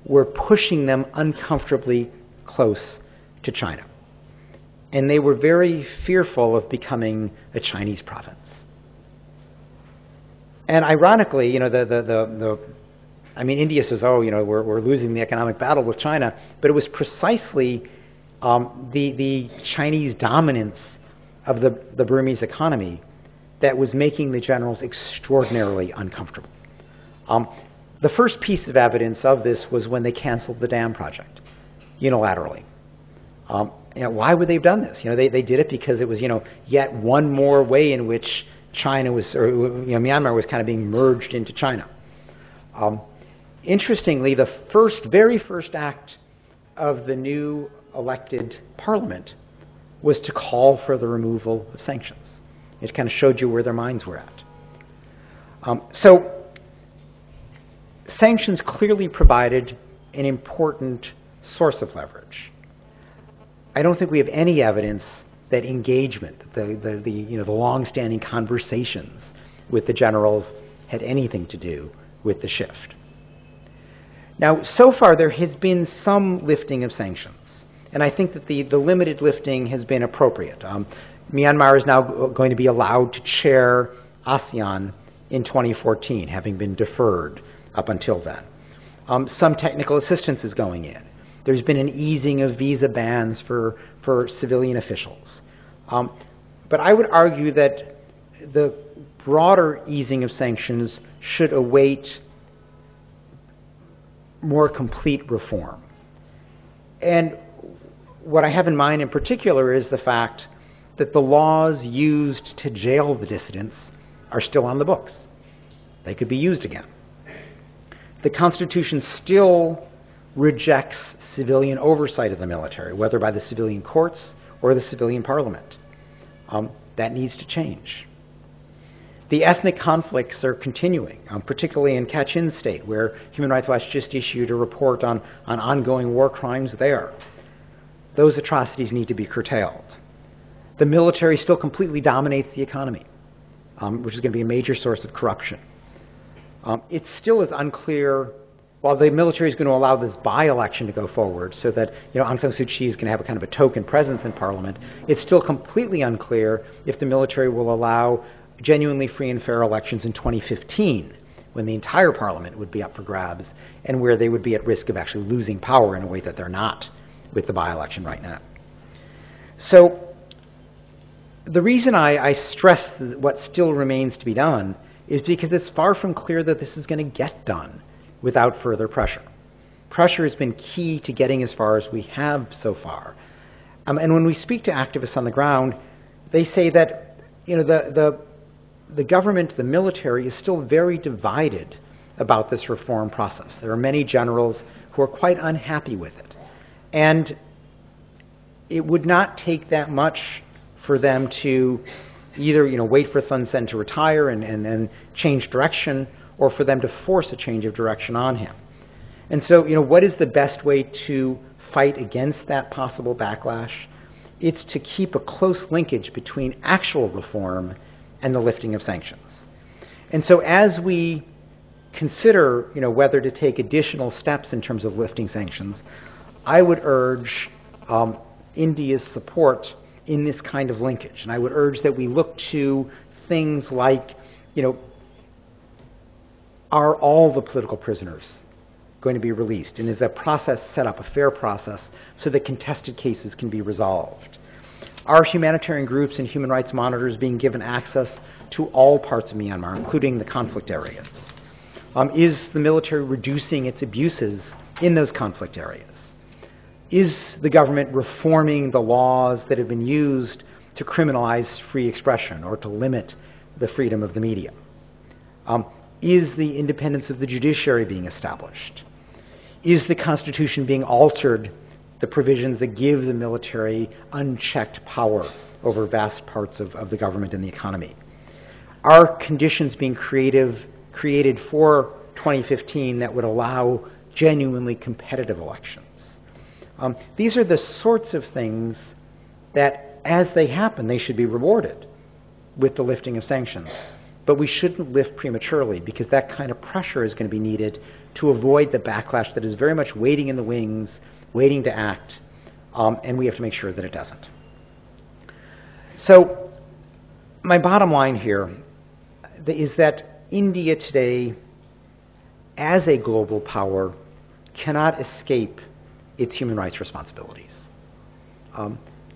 were pushing them uncomfortably close to China. And they were very fearful of becoming a Chinese province. And ironically, India says, we're losing the economic battle with China, but it was precisely the Chinese dominance of the Burmese economy that was making the generals extraordinarily uncomfortable. The first piece of evidence of this was when they canceled the dam project unilaterally. Why would they have done this? They did it because it was yet one more way in which Myanmar was kind of being merged into China. Interestingly, the very first act of the new elected parliament was to call for the removal of sanctions. It kind of showed you where their minds were at. So sanctions clearly provided an important source of leverage. I don't think we have any evidence that engagement, the long-standing conversations with the generals, had anything to do with the shift. Now, so far there has been some lifting of sanctions, and I think that the limited lifting has been appropriate. Myanmar is now going to be allowed to chair ASEAN in 2014, having been deferred up until then. Some technical assistance is going in. There's been an easing of visa bans for civilian officials. But I would argue that the broader easing of sanctions should await more complete reform. And what I have in mind in particular is the fact that the laws used to jail the dissidents are still on the books. They could be used again. The Constitution still rejects civilian oversight of the military, whether by the civilian courts or the civilian parliament. That needs to change. The ethnic conflicts are continuing, particularly in Kachin State, where Human Rights Watch just issued a report on ongoing war crimes there. Those atrocities need to be curtailed. The military still completely dominates the economy, which is going to be a major source of corruption. It still is unclear while the military is going to allow this by-election to go forward so that Aung San Suu Kyi is going to have a kind of a token presence in Parliament, it's still completely unclear if the military will allow genuinely free and fair elections in 2015, when the entire Parliament would be up for grabs and where they would be at risk of actually losing power in a way that they're not with the by-election right now. So the reason I stress what still remains to be done is because it's far from clear that this is going to get done without further pressure. Pressure has been key to getting as far as we have so far. And when we speak to activists on the ground, they say that the government, the military, is still very divided about this reform process. There are many generals who are quite unhappy with it. And it would not take that much for them to either wait for Hun Sen to retire and then change direction, or for them to force a change of direction on him. And so, what is the best way to fight against that possible backlash? It's to keep a close linkage between actual reform and the lifting of sanctions. And so as we consider, whether to take additional steps in terms of lifting sanctions, I would urge India's support in this kind of linkage. And I would urge that we look to things like, are all the political prisoners going to be released? And is that process set up, a fair process, so that contested cases can be resolved? Are humanitarian groups and human rights monitors being given access to all parts of Myanmar, including the conflict areas? Is the military reducing its abuses in those conflict areas? Is the government reforming the laws that have been used to criminalize free expression or to limit the freedom of the media? Is the independence of the judiciary being established? Is the Constitution being altered, the provisions that give the military unchecked power over vast parts of the government and the economy? Are conditions being created for 2015 that would allow genuinely competitive elections? These are the sorts of things that, as they happen, they should be rewarded with the lifting of sanctions. But we shouldn't lift prematurely, because that kind of pressure is going to be needed to avoid the backlash that is very much waiting in the wings, waiting to act, and we have to make sure that it doesn't. So my bottom line here is that India today, as a global power, cannot escape its human rights responsibilities.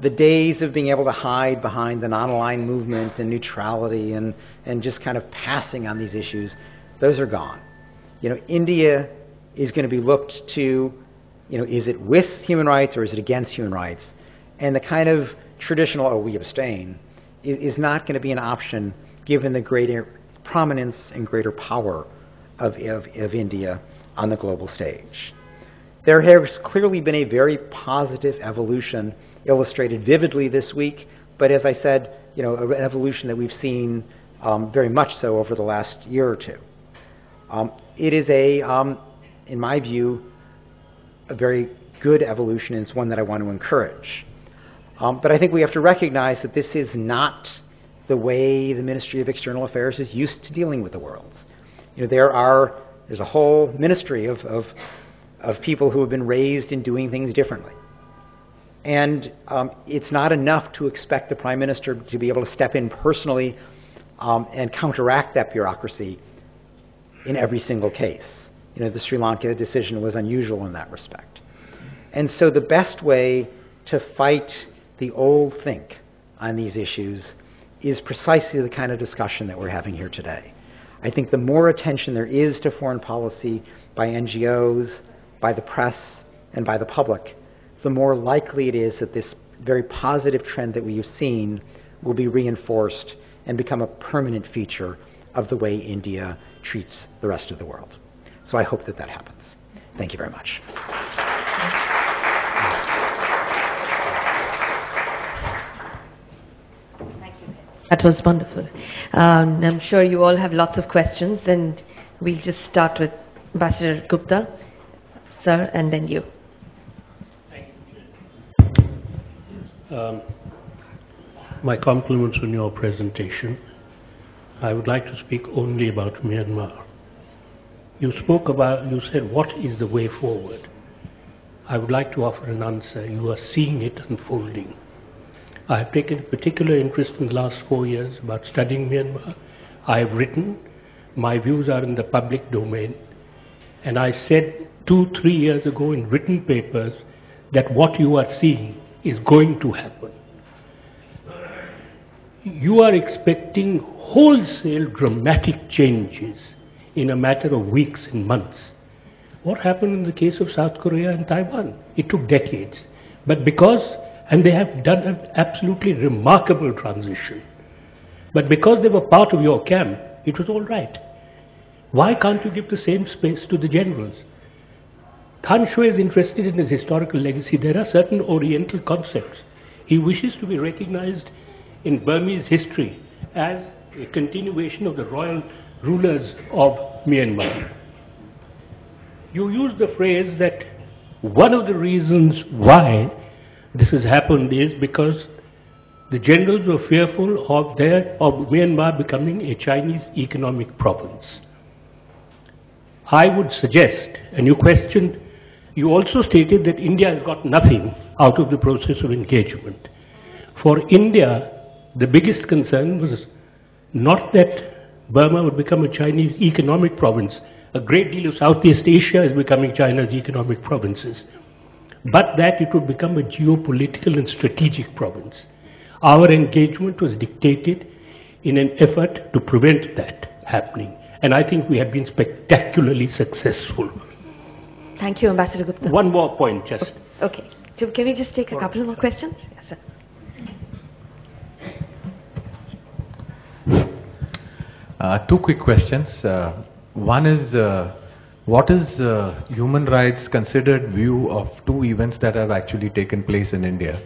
The days of being able to hide behind the non-aligned movement and neutrality and just kind of passing on these issues, those are gone. India is going to be looked to, is it with human rights or is it against human rights? And the kind of traditional, oh, we abstain, is not going to be an option given the greater prominence and greater power of India on the global stage. There has clearly been a very positive evolution illustrated vividly this week, but as I said, an evolution that we've seen very much so over the last year or two. It is in my view, a very good evolution, and it's one that I want to encourage. But I think we have to recognize that this is not the way the Ministry of External Affairs is used to dealing with the world. There's a whole ministry of people who have been raised in doing things differently. And it's not enough to expect the Prime Minister to be able to step in personally and counteract that bureaucracy in every single case. The Sri Lanka decision was unusual in that respect. And so the best way to fight the old think on these issues is precisely the kind of discussion that we're having here today. I think the more attention there is to foreign policy by NGOs, by the press, and by the public, the more likely it is that this very positive trend that we have seen will be reinforced and become a permanent feature of the way India treats the rest of the world. So I hope that that happens. Thank you very much. Thank you. That was wonderful. I'm sure you all have lots of questions, and we'll just start with Ambassador Gupta, sir, and then you. My compliments on your presentation. I would like to speak only about Myanmar. you said, what is the way forward? I would like to offer an answer. You are seeing it unfolding. I have taken particular interest in the last 4 years about studying Myanmar. I have written. My views are in the public domain. And I said 2-3 years ago in written papers that what you are seeing is going to happen. You are expecting wholesale dramatic changes in a matter of weeks and months. What happened in the case of South Korea and Taiwan? It took decades. But and they have done an absolutely remarkable transition. But because they were part of your camp, it was all right. Why can't you give the same space to the generals? Khan Shui is interested in his historical legacy. There are certain Oriental concepts. He wishes to be recognized in Burmese history as a continuation of the royal rulers of Myanmar. You use the phrase that one of the reasons why this has happened is because the generals were fearful of Myanmar becoming a Chinese economic province. I would suggest, and you also stated that India has got nothing out of the process of engagement. For India, the biggest concern was not that Burma would become a Chinese economic province. A great deal of Southeast Asia is becoming China's economic provinces, but that it would become a geopolitical and strategic province. Our engagement was dictated in an effort to prevent that happening, and I think we have been spectacularly successful. Thank you, Ambassador Gupta. One more point, just. Okay. So can we just take a couple more questions? Yes, sir. Two quick questions. One is, what is human rights considered view of two events that have actually taken place in India?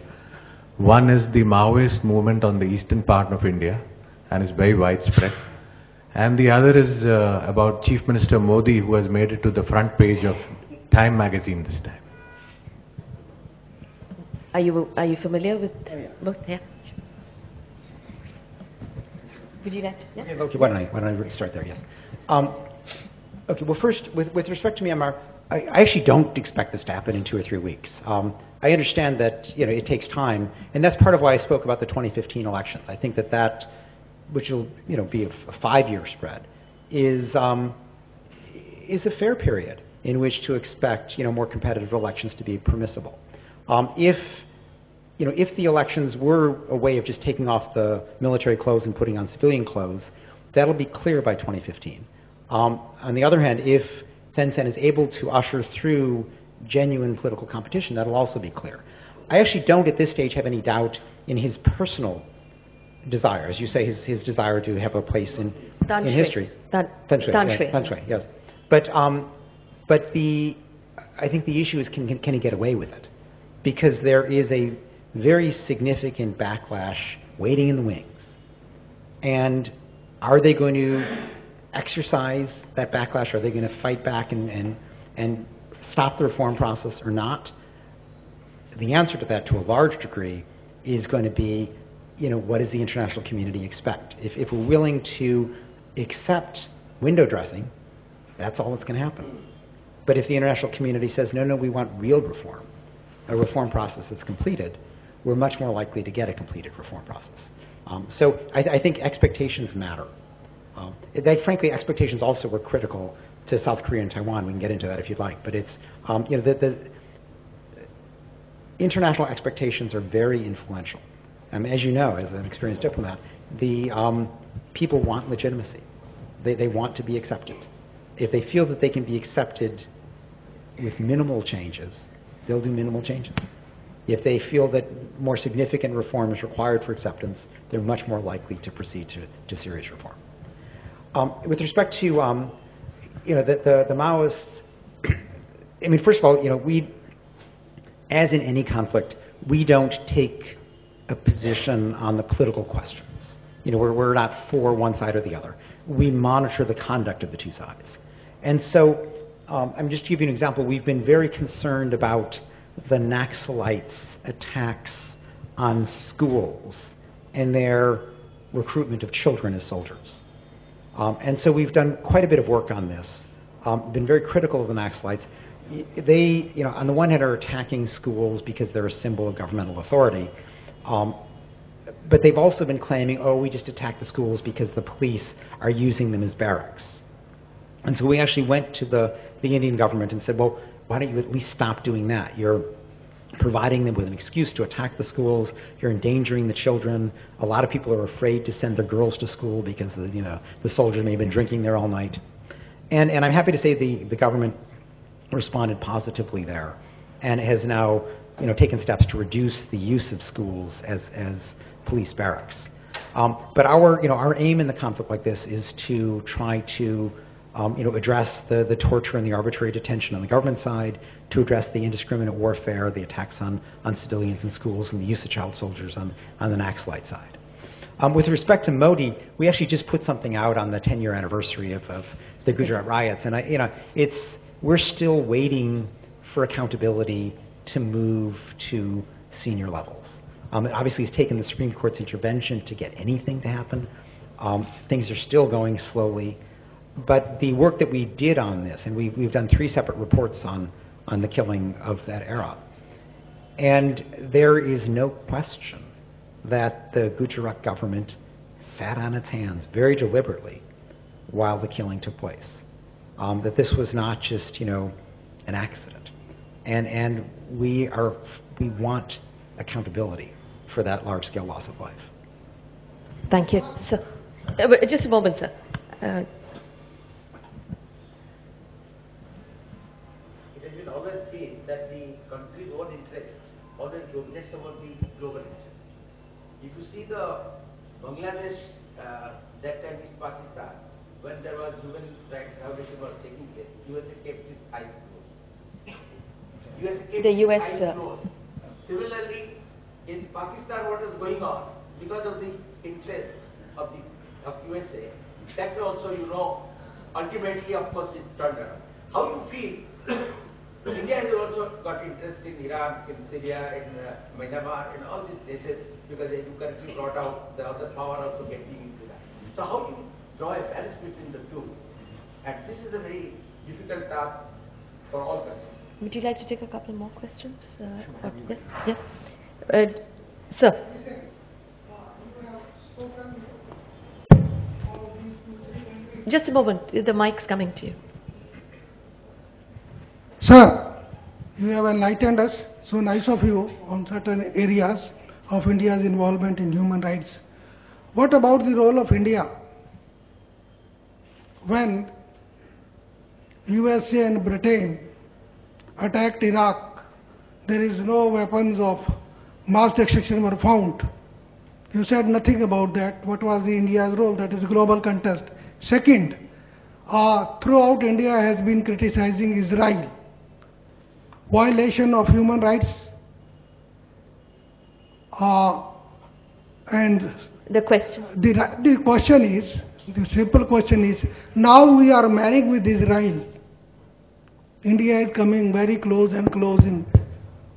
One is the Maoist movement on the eastern part of India, and is very widespread. And the other is about Chief Minister Modi, who has made it to the front page of Time magazine this time. Are you familiar with both? Yeah. Would you like to? Yeah. Okay, why don't I start there? Yes. Okay. Well, first, with respect to Myanmar, I actually don't expect this to happen in 2 or 3 weeks. I understand that it takes time, and that's part of why I spoke about the 2015 elections. I think that which will be a 5-year spread, is a fair period in which to expect more competitive elections to be permissible. If the elections were a way of just taking off the military clothes and putting on civilian clothes, that'll be clear by 2015. On the other hand, if Thein Sein is able to usher through genuine political competition, that'll also be clear. I actually don't at this stage have any doubt in his personal desire, as you say, his desire to have a place in history. Thein Shui, yes. But I think the issue is can he get away with it? Because there is a very significant backlash waiting in the wings. And are they going to exercise that backlash? Are they going to fight back and stop the reform process or not? The answer to that, to a large degree, is going to be, what does the international community expect? If we're willing to accept window dressing, that's all that's going to happen. But if the international community says, no, we want real reform, a reform process that's completed, we're much more likely to get a completed reform process. So I think expectations matter. Frankly, expectations also were critical to South Korea and Taiwan. We can get into that if you'd like. But it's, the international expectations are very influential. As you know, as an experienced diplomat, the people want legitimacy. They want to be accepted. If they feel that they can be accepted with minimal changes, they'll do minimal changes. If they feel that more significant reform is required for acceptance, they're much more likely to proceed to serious reform. With respect to the Maoists, first of all, we, as in any conflict, we don't take a position on the political questions. We're not for one side or the other. We monitor the conduct of the two sides. And so, just to give you an example, we've been very concerned about the Naxalites' attacks on schools and their recruitment of children as soldiers. And so we've done quite a bit of work on this. been very critical of the Naxalites. They, on the one hand, are attacking schools because they're a symbol of governmental authority. But they've also been claiming, oh, we just attack the schools because the police are using them as barracks. And so we actually went to the Indian government and said, well, why don't you at least stop doing that? You're providing them with an excuse to attack the schools. You're endangering the children. A lot of people are afraid to send their girls to school because the soldiers may have been drinking there all night. And I'm happy to say the government responded positively there and has now taken steps to reduce the use of schools as police barracks. But our aim in the conflict like this is to try to address the torture and the arbitrary detention on the government side, to address the indiscriminate warfare, the attacks on civilians in schools, and the use of child soldiers on the Naxalite side. With respect to Modi, we actually just put something out on the 10-year anniversary of the Gujarat riots, and we're still waiting for accountability to move to senior levels. Obviously, it's taken the Supreme Court's intervention to get anything to happen. Things are still going slowly. But the work that we did on this, and we've done 3 separate reports on the killing of that era, and there is no question that the Gujarat government sat on its hands very deliberately while the killing took place. That this was not just, an accident. And we want accountability for that large-scale loss of life. Thank you. Sir, just a moment, sir. It has been always seen that the country's own interest always dominates over the global interest. If you see the Bangladesh, that time is Pakistan, when there was human rights violation was taking place, USA kept its eyes closed. USA kept The its US, eyes closed. Similarly, in Pakistan, what is going on because of the interest of USA, that also, ultimately, of course, it turned around. How you feel? India has also got interest in Iran, in Syria, in Myanmar, in all these places, because you currently brought out the other power also getting into that. So how do you draw a balance between the two? And this is a very difficult task for all countries. Would you like to take a couple more questions? Yeah. Sir. Just a moment. The mic's coming to you. Sir, you have enlightened us, so nice of you, on certain areas of India's involvement in human rights. What about the role of India when USA and Britain attacked Iraq? There is no weapons of mass destruction were found. You said nothing about that. What was the India's role? That is global contest. Second, throughout India has been criticizing Israel. Violation of human rights, and The question. the question is, the simple question is, now we are marrying with Israel. India is coming very close and close in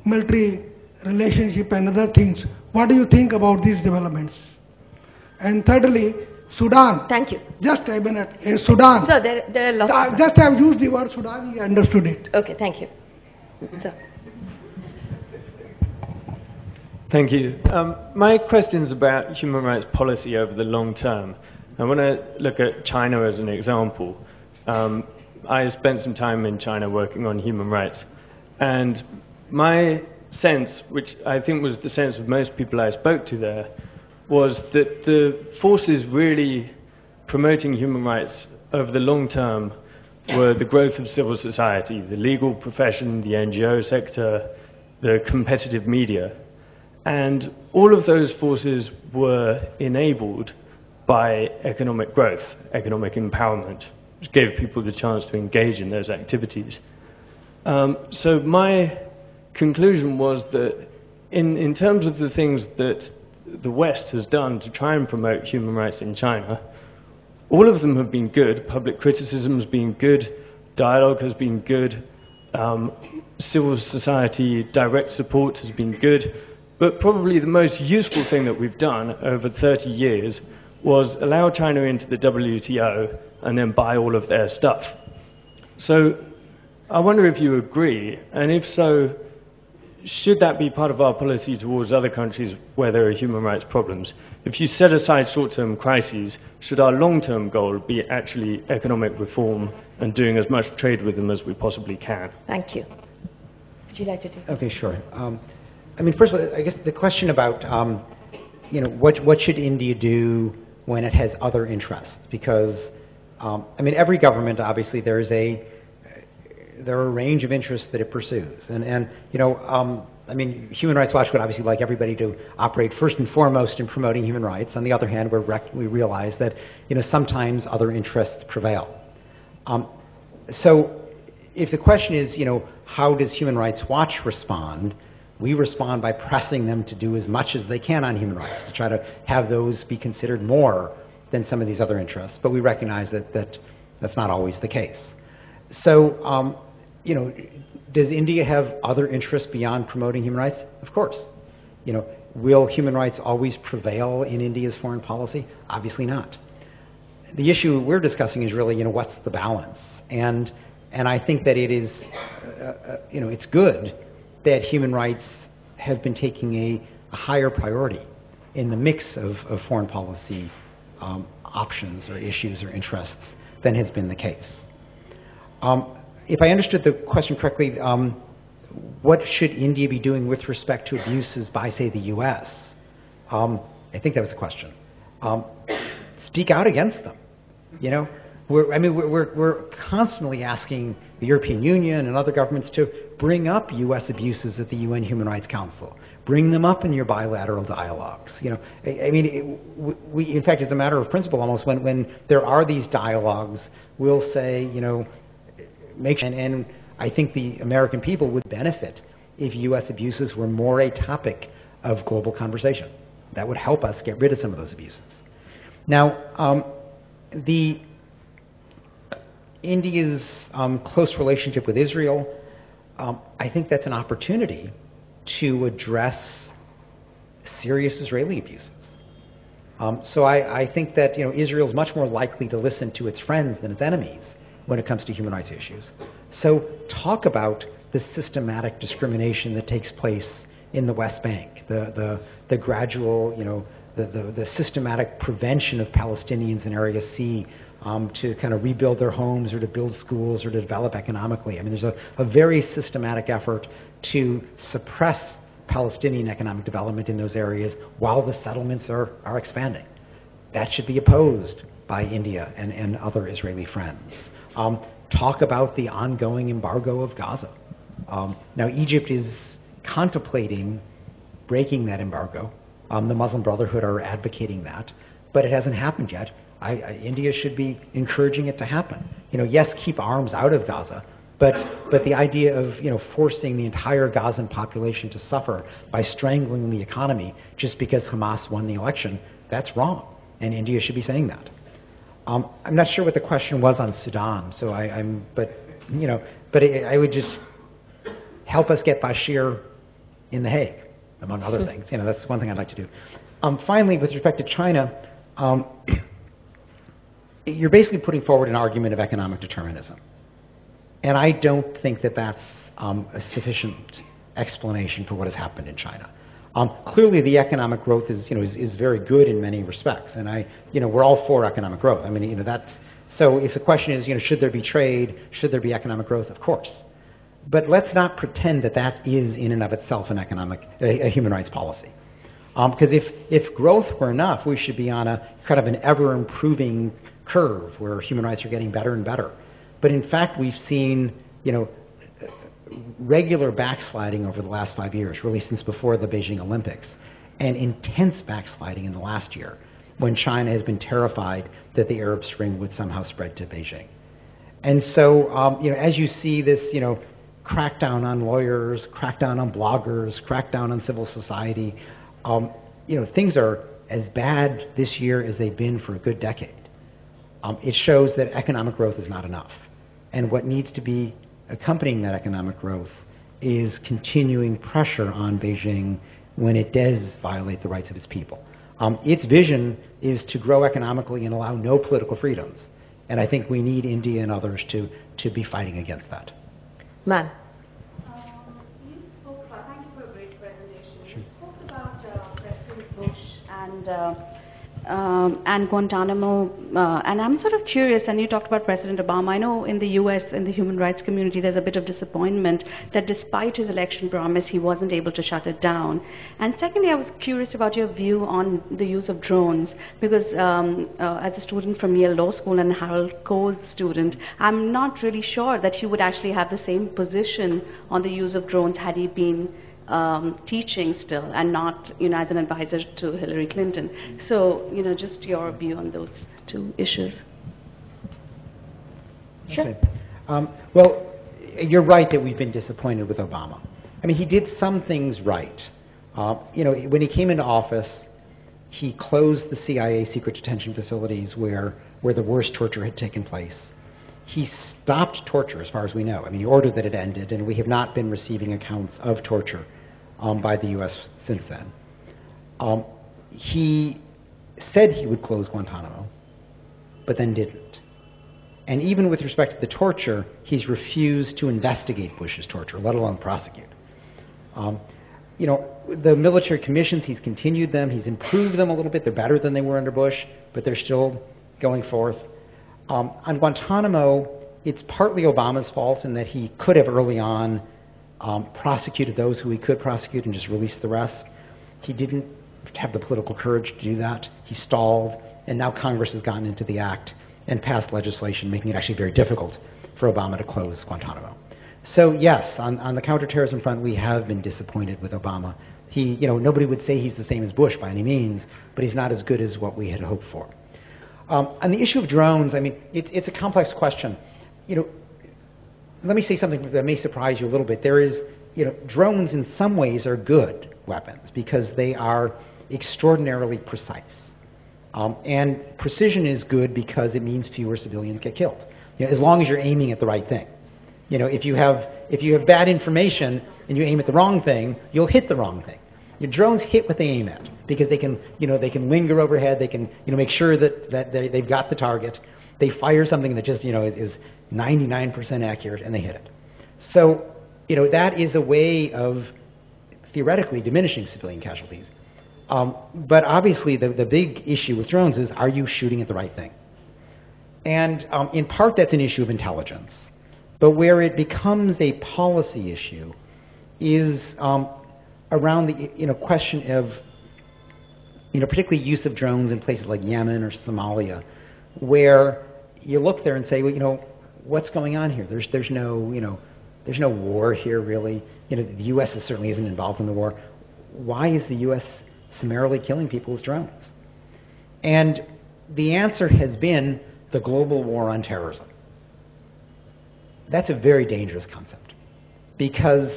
military relationship and other things. What do you think about these developments? And thirdly, Sudan. Thank you. Just a minute. Sudan. Sir, there are lots of... Just I have used the word Sudan, he understood it. Okay, thank you. Sir. Thank you. My question is about human rights policy over the long term. I want to look at China as an example. I spent some time in China working on human rights, and my sense, which I think was the sense of most people I spoke to there, was that the forces really promoting human rights over the long term were the growth of civil society, the legal profession, the NGO sector, the competitive media. And all of those forces were enabled by economic growth, economic empowerment, which gave people the chance to engage in those activities. So my conclusion was that in terms of the things that the West has done to try and promote human rights in China, all of them have been good. Public criticism has been good, dialogue has been good, civil society direct support has been good, but probably the most useful thing that we've done over 30 years was allow China into the WTO and then buy all of their stuff. So I wonder if you agree, and if so, should that be part of our policy towards other countries where there are human rights problems? If you set aside short-term crises, should our long-term goal be actually economic reform and doing as much trade with them as we possibly can? Thank you. Would you like to take it? Okay, sure. I mean, first of all, I guess the question about, what should India do when it has other interests? Because, I mean, every government, obviously, there are a range of interests that it pursues. I mean, Human Rights Watch would obviously like everybody to operate first and foremost in promoting human rights. On the other hand, we realize that, sometimes other interests prevail. So if the question is, how does Human Rights Watch respond? We respond by pressing them to do as much as they can on human rights, to try to have those be considered more than some of these other interests. But we recognize that that's not always the case. So, does India have other interests beyond promoting human rights? Of course. Will human rights always prevail in India's foreign policy? Obviously not. The issue we're discussing is really, what's the balance? And I think that it is, it's good that human rights have been taking a higher priority in the mix of foreign policy options or issues or interests than has been the case. If I understood the question correctly, what should India be doing with respect to abuses by, say, the U.S.? I think that was the question. Speak out against them. We're constantly asking the European Union and other governments to bring up U.S. abuses at the UN Human Rights Council. Bring them up in your bilateral dialogues. We, in fact, as a matter of principle, almost when there are these dialogues, we'll say, and I think the American people would benefit if U.S. abuses were more a topic of global conversation. That would help us get rid of some of those abuses. Now, India's close relationship with Israel, I think that's an opportunity to address serious Israeli abuses. So I think that Israel is much more likely to listen to its friends than its enemies when it comes to human rights issues. So talk about the systematic discrimination that takes place in the West Bank, the gradual, the systematic prevention of Palestinians in Area C to kind of rebuild their homes or to build schools or to develop economically. I mean, there's a very systematic effort to suppress Palestinian economic development in those areas while the settlements are expanding. That should be opposed by India and other Israeli friends. Talk about the ongoing embargo of Gaza. Now, Egypt is contemplating breaking that embargo. The Muslim Brotherhood are advocating that, but it hasn't happened yet. India should be encouraging it to happen. Yes, keep arms out of Gaza, but the idea of forcing the entire Gazan population to suffer by strangling the economy just because Hamas won the election, that's wrong, and India should be saying that. I'm not sure what the question was on Sudan, so I would just help us get Bashir in The Hague, among other things. That's one thing I'd like to do. Finally, with respect to China, you're basically putting forward an argument of economic determinism. And I don't think that that's a sufficient explanation for what has happened in China. Clearly, the economic growth is very good in many respects, and we're all for economic growth. I mean, so if the question is, should there be trade, should there be economic growth? Of course. But let's not pretend that that is in and of itself a human rights policy. Because if growth were enough, we should be on a kind of an ever-improving curve where human rights are getting better and better. But in fact, we've seen, regular backsliding over the last 5 years, really since before the Beijing Olympics, and intense backsliding in the last year, when China has been terrified that the Arab Spring would somehow spread to Beijing. And so, as you see this, crackdown on lawyers, crackdown on bloggers, crackdown on civil society, things are as bad this year as they've been for a good decade. It shows that economic growth is not enough. And what needs to be accompanying that economic growth is continuing pressure on Beijing when it does violate the rights of its people. Its vision is to grow economically and allow no political freedoms. And I think we need India and others to be fighting against that. Man. You spoke, thank you for a great presentation. You spoke about President Bush and Guantanamo, and I'm sort of curious, and you talked about President Obama. I know in the US, in the human rights community, there's a bit of disappointment that despite his election promise, he wasn't able to shut it down. And secondly, I was curious about your view on the use of drones, because as a student from Yale Law School and Harold Koh's student, I'm not really sure that he would actually have the same position on the use of drones had he been teaching still and not, as an advisor to Hillary Clinton. So, just your view on those two issues. Sure. Okay. Well, you're right that we've been disappointed with Obama. I mean, he did some things right. When he came into office, he closed the CIA secret detention facilities where the worst torture had taken place. He stopped torture, as far as we know. I mean, he ordered that it ended, and we have not been receiving accounts of torture by the U.S. since then. He said he would close Guantanamo, but then didn't. And even with respect to the torture, he's refused to investigate Bush's torture, let alone prosecute. The military commissions, he's continued them, he's improved them a little bit. They're better than they were under Bush, but they're still going forth. On Guantanamo, it's partly Obama's fault in that he could have early on prosecuted those who he could prosecute and just released the rest. He didn't have the political courage to do that. He stalled, and now Congress has gotten into the act and passed legislation making it actually very difficult for Obama to close Guantanamo. So yes, on the counterterrorism front, we have been disappointed with Obama. Nobody would say he's the same as Bush by any means, but he's not as good as what we had hoped for. On the issue of drones, I mean, it's a complex question. Let me say something that may surprise you a little bit. There is, drones in some ways are good weapons because they are extraordinarily precise. And precision is good because it means fewer civilians get killed. As long as you're aiming at the right thing. If you have bad information and you aim at the wrong thing, you'll hit the wrong thing. Your drones hit what they aim at because they can linger overhead. They can, make sure that they've got the target. They fire something that just, is 99% accurate, and they hit it. So, that is a way of theoretically diminishing civilian casualties. But obviously, the big issue with drones is, are you shooting at the right thing? And in part, that's an issue of intelligence. But where it becomes a policy issue is around the question of, particularly use of drones in places like Yemen or Somalia, where you look there and say, well, what's going on here? There's no war here really. The U.S. certainly isn't involved in the war. Why is the U.S. summarily killing people with drones? And the answer has been the global war on terrorism. That's a very dangerous concept because,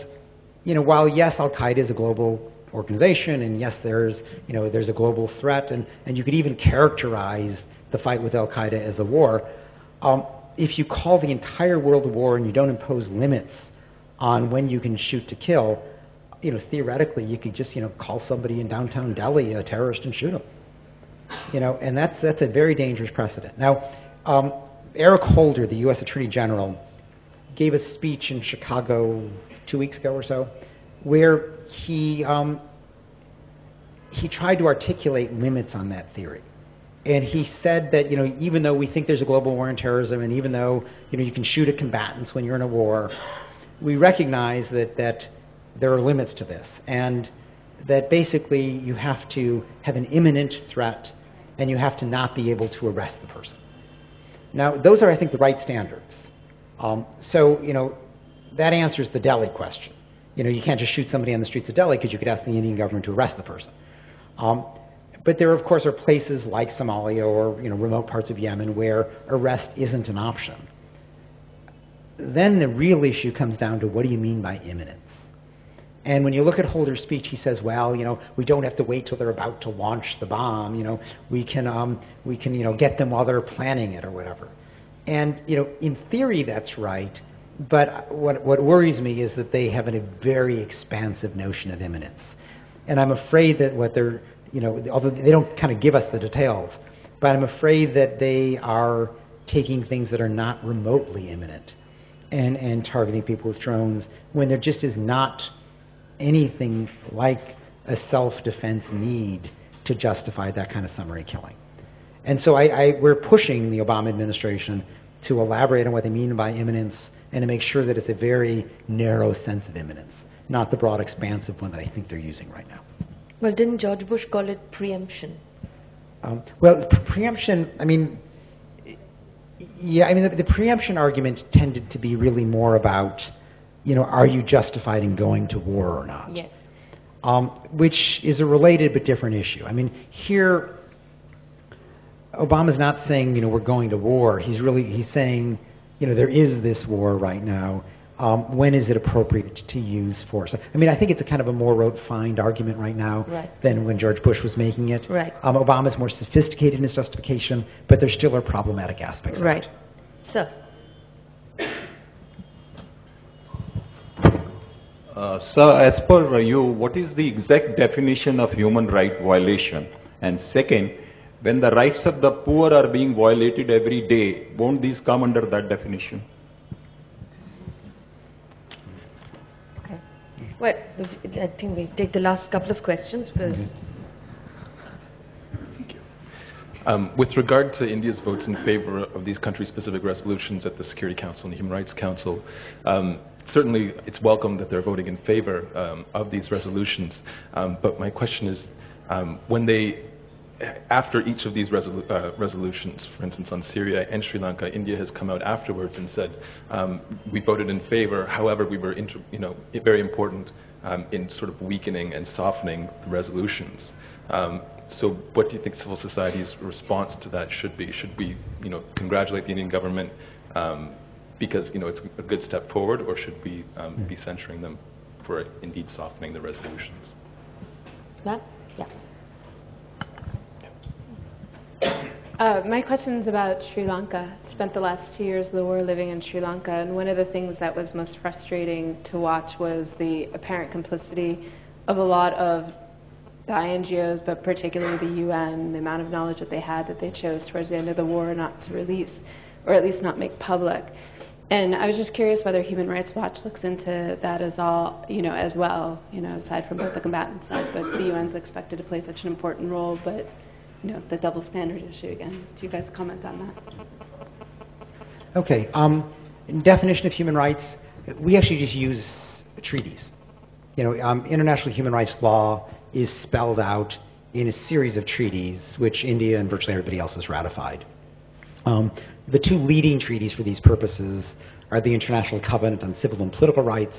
while yes, Al-Qaeda is a global organization, and yes, there's a global threat, and you could even characterize the fight with Al-Qaeda as a war. If you call the entire world a war and you don't impose limits on when you can shoot to kill, theoretically you could just, call somebody in downtown Delhi a terrorist and shoot them. And that's a very dangerous precedent. Now, Eric Holder, the U.S. Attorney General, gave a speech in Chicago 2 weeks ago or so, where he tried to articulate limits on that theory. And he said that, even though we think there's a global war on terrorism, and even though, you can shoot at combatants when you're in a war, we recognize that there are limits to this, and that basically you have to have an imminent threat, and you have to not be able to arrest the person. Now, those are, I think, the right standards. That answers the Delhi question. You can't just shoot somebody on the streets of Delhi because you could ask the Indian government to arrest the person. But there, of course, are places like Somalia or remote parts of Yemen where arrest isn't an option. Then the real issue comes down to, what do you mean by imminence? And when you look at Holder's speech, he says, well, we don't have to wait till they're about to launch the bomb. We can get them while they're planning it or whatever. And in theory, that's right. But what worries me is that they have a very expansive notion of imminence. And I'm afraid that what they're, although they don't kind of give us the details, but I'm afraid that they are taking things that are not remotely imminent and targeting people with drones when there just is not anything like a self-defense need to justify that kind of summary killing. And so we're pushing the Obama administration to elaborate on what they mean by imminence and to make sure that it's a very narrow sense of imminence, not the broad expansive one that I think they're using right now. Well, didn't George Bush call it preemption? Well, preemption, I mean, yeah, I mean, the preemption argument tended to be really more about, you know, are you justified in going to war or not? Yes. Which is a related but different issue. I mean, here, Obama's not saying, you know, we're going to war. He's saying, you know, there is this war right now. When is it appropriate to use force? I mean, I think it's a kind of a more refined argument right now than when George Bush was making it. Right. Obama's more sophisticated in his justification, but there still are problematic aspects of it. Sir. Sir, as per you, what is the exact definition of human right violation? And second, when the rights of the poor are being violated every day, won't these come under that definition? Okay. Well, I think we take the last couple of questions because... With regard to India's votes in favor of these country-specific resolutions at the Security Council and the Human Rights Council, certainly it's welcome that they're voting in favor of these resolutions. But my question is, when they, after each of these resolutions, for instance on Syria and Sri Lanka, India has come out afterwards and said, we voted in favor, however we were very important in sort of weakening and softening the resolutions. So what do you think civil society's response to that should be? Should we, congratulate the Indian government because, it's a good step forward, or should we be censuring them for indeed softening the resolutions? Ma'am? Yeah. My question is about Sri Lanka. Spent the last 2 years of the war living in Sri Lanka, and one of the things that was most frustrating to watch was the apparent complicity of a lot of the NGOs, but particularly the UN, the amount of knowledge that they had that they chose towards the end of the war not to release, or at least not make public. And I was just curious whether Human Rights Watch looks into that as well, aside from both the combatant side, but the UN's expected to play such an important role, but, the double standard issue again. Do you guys comment on that? Okay. Definition of human rights, we actually just use treaties. International human rights law is spelled out in a series of treaties, which India and virtually everybody else has ratified. The two leading treaties for these purposes are the International Covenant on Civil and Political Rights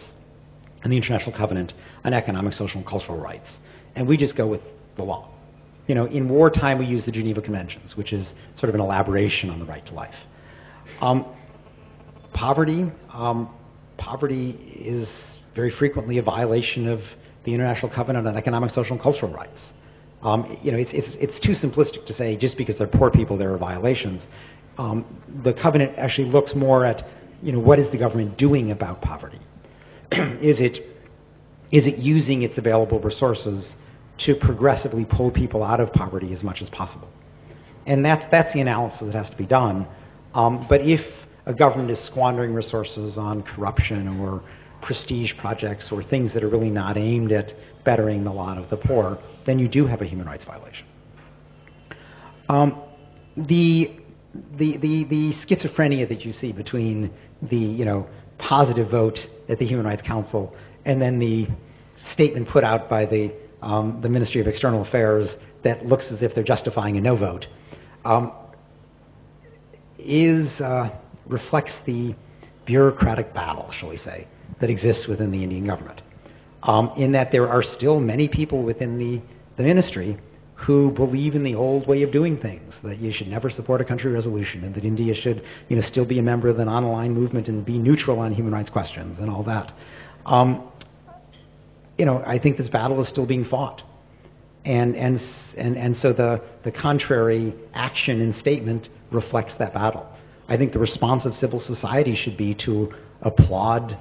and the International Covenant on Economic, Social, and Cultural Rights. And we just go with the law. In wartime, we use the Geneva Conventions, which is sort of an elaboration on the right to life. Poverty is very frequently a violation of the International Covenant on Economic, Social, and Cultural Rights. It's too simplistic to say just because they're poor people there are violations. The covenant actually looks more at, what is the government doing about poverty? Is it using its available resources to progressively pull people out of poverty as much as possible? And that's the analysis that has to be done. But if a government is squandering resources on corruption or prestige projects or things that are really not aimed at bettering the lot of the poor, then you do have a human rights violation. The schizophrenia that you see between the positive vote at the Human Rights Council and then the statement put out by the Ministry of External Affairs that looks as if they're justifying a no vote reflects the bureaucratic battle, shall we say, that exists within the Indian government. In that there are still many people within the ministry who believe in the old way of doing things, that you should never support a country resolution, and that India should still be a member of the non-aligned movement and be neutral on human rights questions and all that. I think this battle is still being fought. And so the contrary action and statement reflects that battle. I think the response of civil society should be to applaud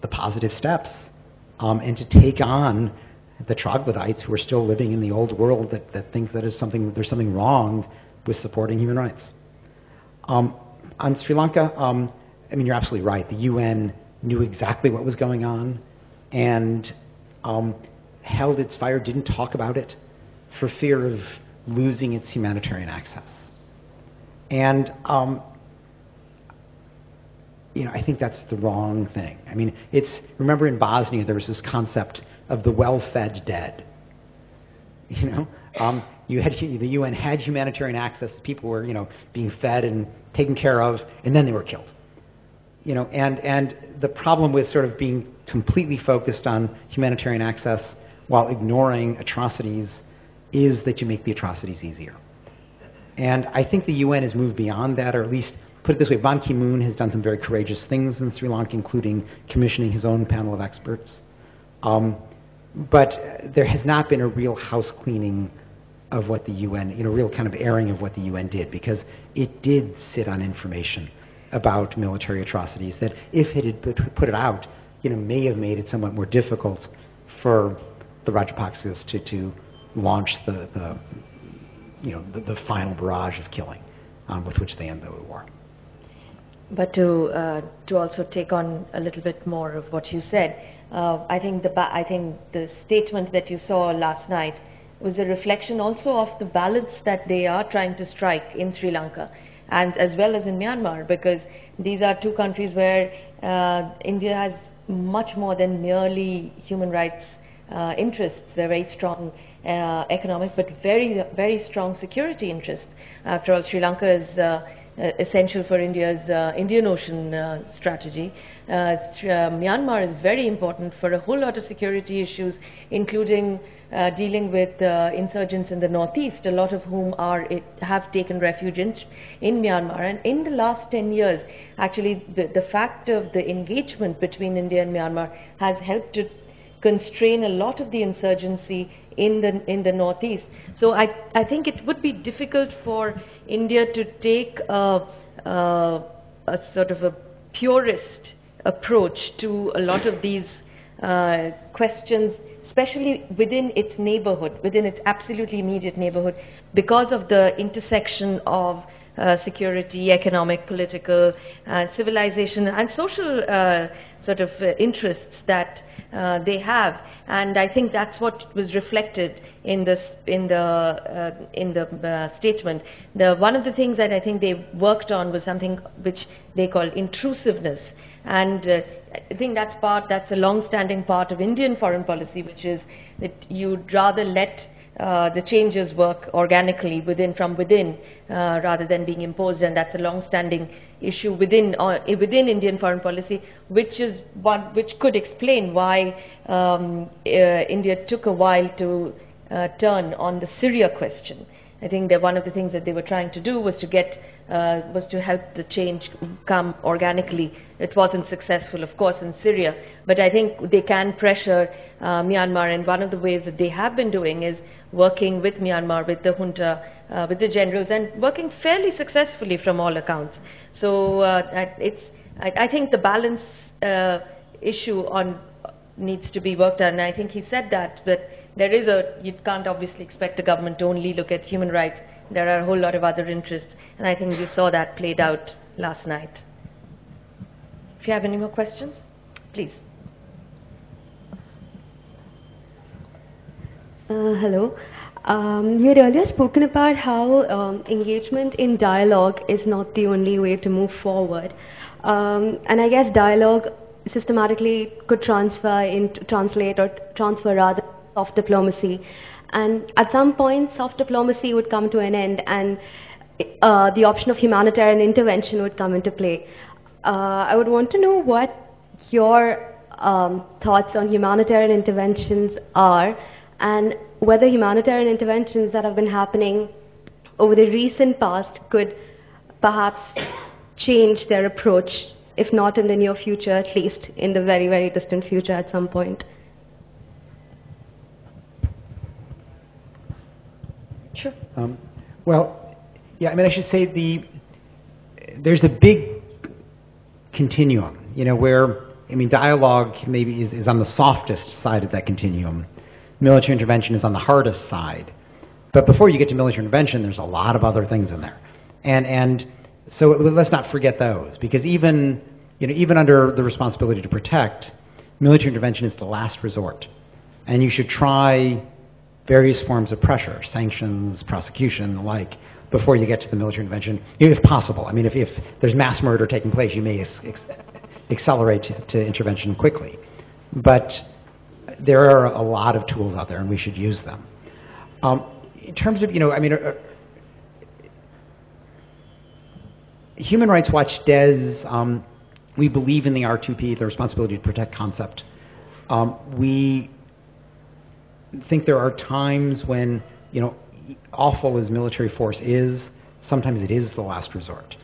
the positive steps and to take on the troglodytes who are still living in the old world that think that there's something wrong with supporting human rights. On Sri Lanka, I mean, you're absolutely right. The UN knew exactly what was going on and held its fire, didn't talk about it for fear of losing its humanitarian access. And you know, I think that's the wrong thing. I mean, remember in Bosnia there was this concept of the well-fed dead. You know, the UN had humanitarian access. People were, you know, being fed and taken care of, and then they were killed. You know, and the problem with sort of being completely focused on humanitarian access while ignoring atrocities is that you make the atrocities easier. And I think the UN has moved beyond that, or at least, put it this way, Ban Ki-moon has done some very courageous things in Sri Lanka, including commissioning his own panel of experts. But there has not been a real house cleaning of what the UN, you know, real kind of airing of what the UN did, because it did sit on information about military atrocities that, if it had put it out, you know, may have made it somewhat more difficult for the Rajapaksas to launch the final barrage of killing with which they end the war. But to also take on a little bit more of what you said, I think the statement that you saw last night was a reflection also of the balance that they are trying to strike in Sri Lanka, and as well as in Myanmar, because these are two countries where India has much more than merely human rights interests. They're very strong economic, but very, very strong security interests. After all, Sri Lanka is essential for India's Indian Ocean strategy. Myanmar is very important for a whole lot of security issues, including dealing with insurgents in the northeast, a lot of whom have taken refuge in Myanmar. And in the last 10 years, actually, the fact of the engagement between India and Myanmar has helped to constrain a lot of the insurgency in the northeast. So I think it would be difficult for India to take a sort of a purist approach to a lot of these questions, especially within its neighborhood, within its absolutely immediate neighborhood, because of the intersection of security, economic, political, civilization, and social sort of interests that they have. And I think that's what was reflected in the statement. One of the things that I think they worked on was something which they call intrusiveness. And I think that's a long-standing part of Indian foreign policy, which is that you'd rather let the changes work organically from within rather than being imposed, and that's a long-standing issue within Indian foreign policy, which could explain why India took a while to turn on the Syria question. I think that one of the things that they were trying to do was to help the change come organically. It wasn't successful, of course, in Syria, but I think they can pressure Myanmar, and one of the ways that they have been doing is working with Myanmar, with the junta, with the generals, and working fairly successfully from all accounts. So I think the balance issue needs to be worked on, and I think he said that you can't obviously expect a government to only look at human rights. There are a whole lot of other interests, and I think you saw that played out last night. If you have any more questions, please. Hello. You had earlier spoken about how engagement in dialogue is not the only way to move forward. And I guess dialogue systematically could translate or transfer rather soft diplomacy. And at some point, soft diplomacy would come to an end, and the option of humanitarian intervention would come into play. I would want to know what your thoughts on humanitarian interventions are, and whether humanitarian interventions that have been happening over the recent past could perhaps change their approach, if not in the near future, at least in the very, very distant future at some point. Sure. Well, yeah, I mean, I should say there's a big continuum, you know, where, I mean, dialogue maybe is on the softest side of that continuum. Military intervention is on the hardest side. But before you get to military intervention, there's a lot of other things in there. And So let's not forget those, because even under the responsibility to protect, military intervention is the last resort. And you should try various forms of pressure, sanctions, prosecution, the like, before you get to the military intervention, if possible. I mean, if there's mass murder taking place, you may accelerate to intervention quickly. But there are a lot of tools out there, and we should use them. In terms of, Human Rights Watch DES, we believe in the R2P, the responsibility to protect concept. We think there are times when, awful as military force is, sometimes it is the last resort.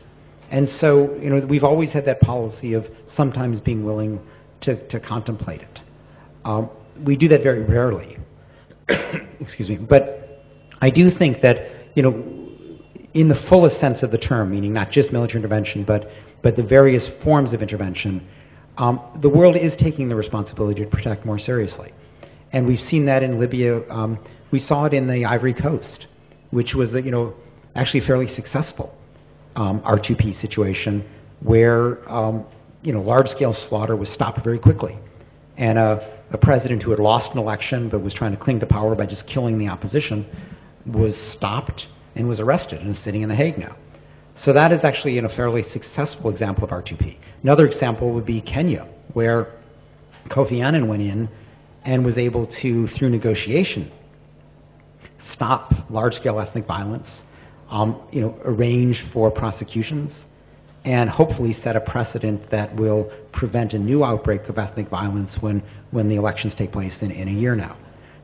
And so, we've always had that policy of sometimes being willing to contemplate it. We do that very rarely. Excuse me. But I do think that, in the fullest sense of the term, meaning not just military intervention, but the various forms of intervention, the world is taking the responsibility to protect more seriously. And we've seen that in Libya. We saw it in the Ivory Coast, which was actually a fairly successful R2P situation where large-scale slaughter was stopped very quickly. And a president who had lost an election but was trying to cling to power by just killing the opposition was stopped and was arrested and is sitting in The Hague now. So that is actually a fairly successful example of R2P. Another example would be Kenya, where Kofi Annan went in and was able to, through negotiation, stop large-scale ethnic violence, arrange for prosecutions, and hopefully set a precedent that will prevent a new outbreak of ethnic violence when the elections take place in a year now.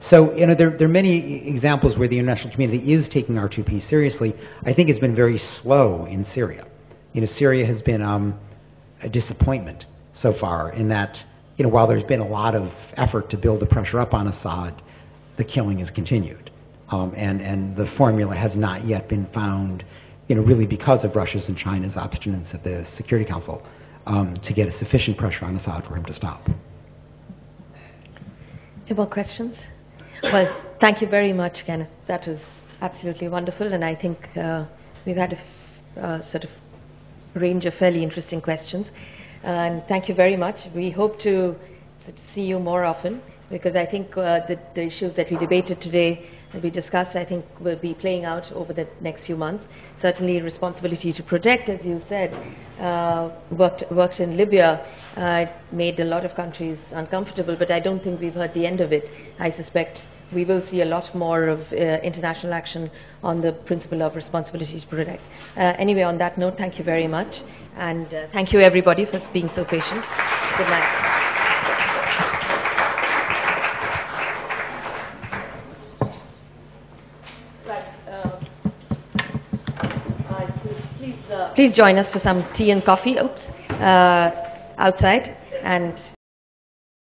So, there are many examples where the international community is taking R2P seriously. I think it's been very slow in Syria. Syria has been a disappointment so far in that, while there's been a lot of effort to build the pressure up on Assad, the killing has continued. And the formula has not yet been found, really because of Russia's and China's obstinance at the Security Council to get a sufficient pressure on Assad for him to stop. Any more questions? Well, thank you very much, Kenneth. That was absolutely wonderful, and I think we've had a sort of range of fairly interesting questions. And thank you very much. We hope to see you more often, because I think the issues that we debated today, that we discussed, I think will be playing out over the next few months. Certainly responsibility to protect, as you said, worked in Libya, made a lot of countries uncomfortable, but I don't think we've heard the end of it. I suspect we will see a lot more of international action on the principle of responsibility to protect. Anyway, on that note, thank you very much, and thank you everybody for being so patient. Good night. Please join us for some tea and coffee outside, and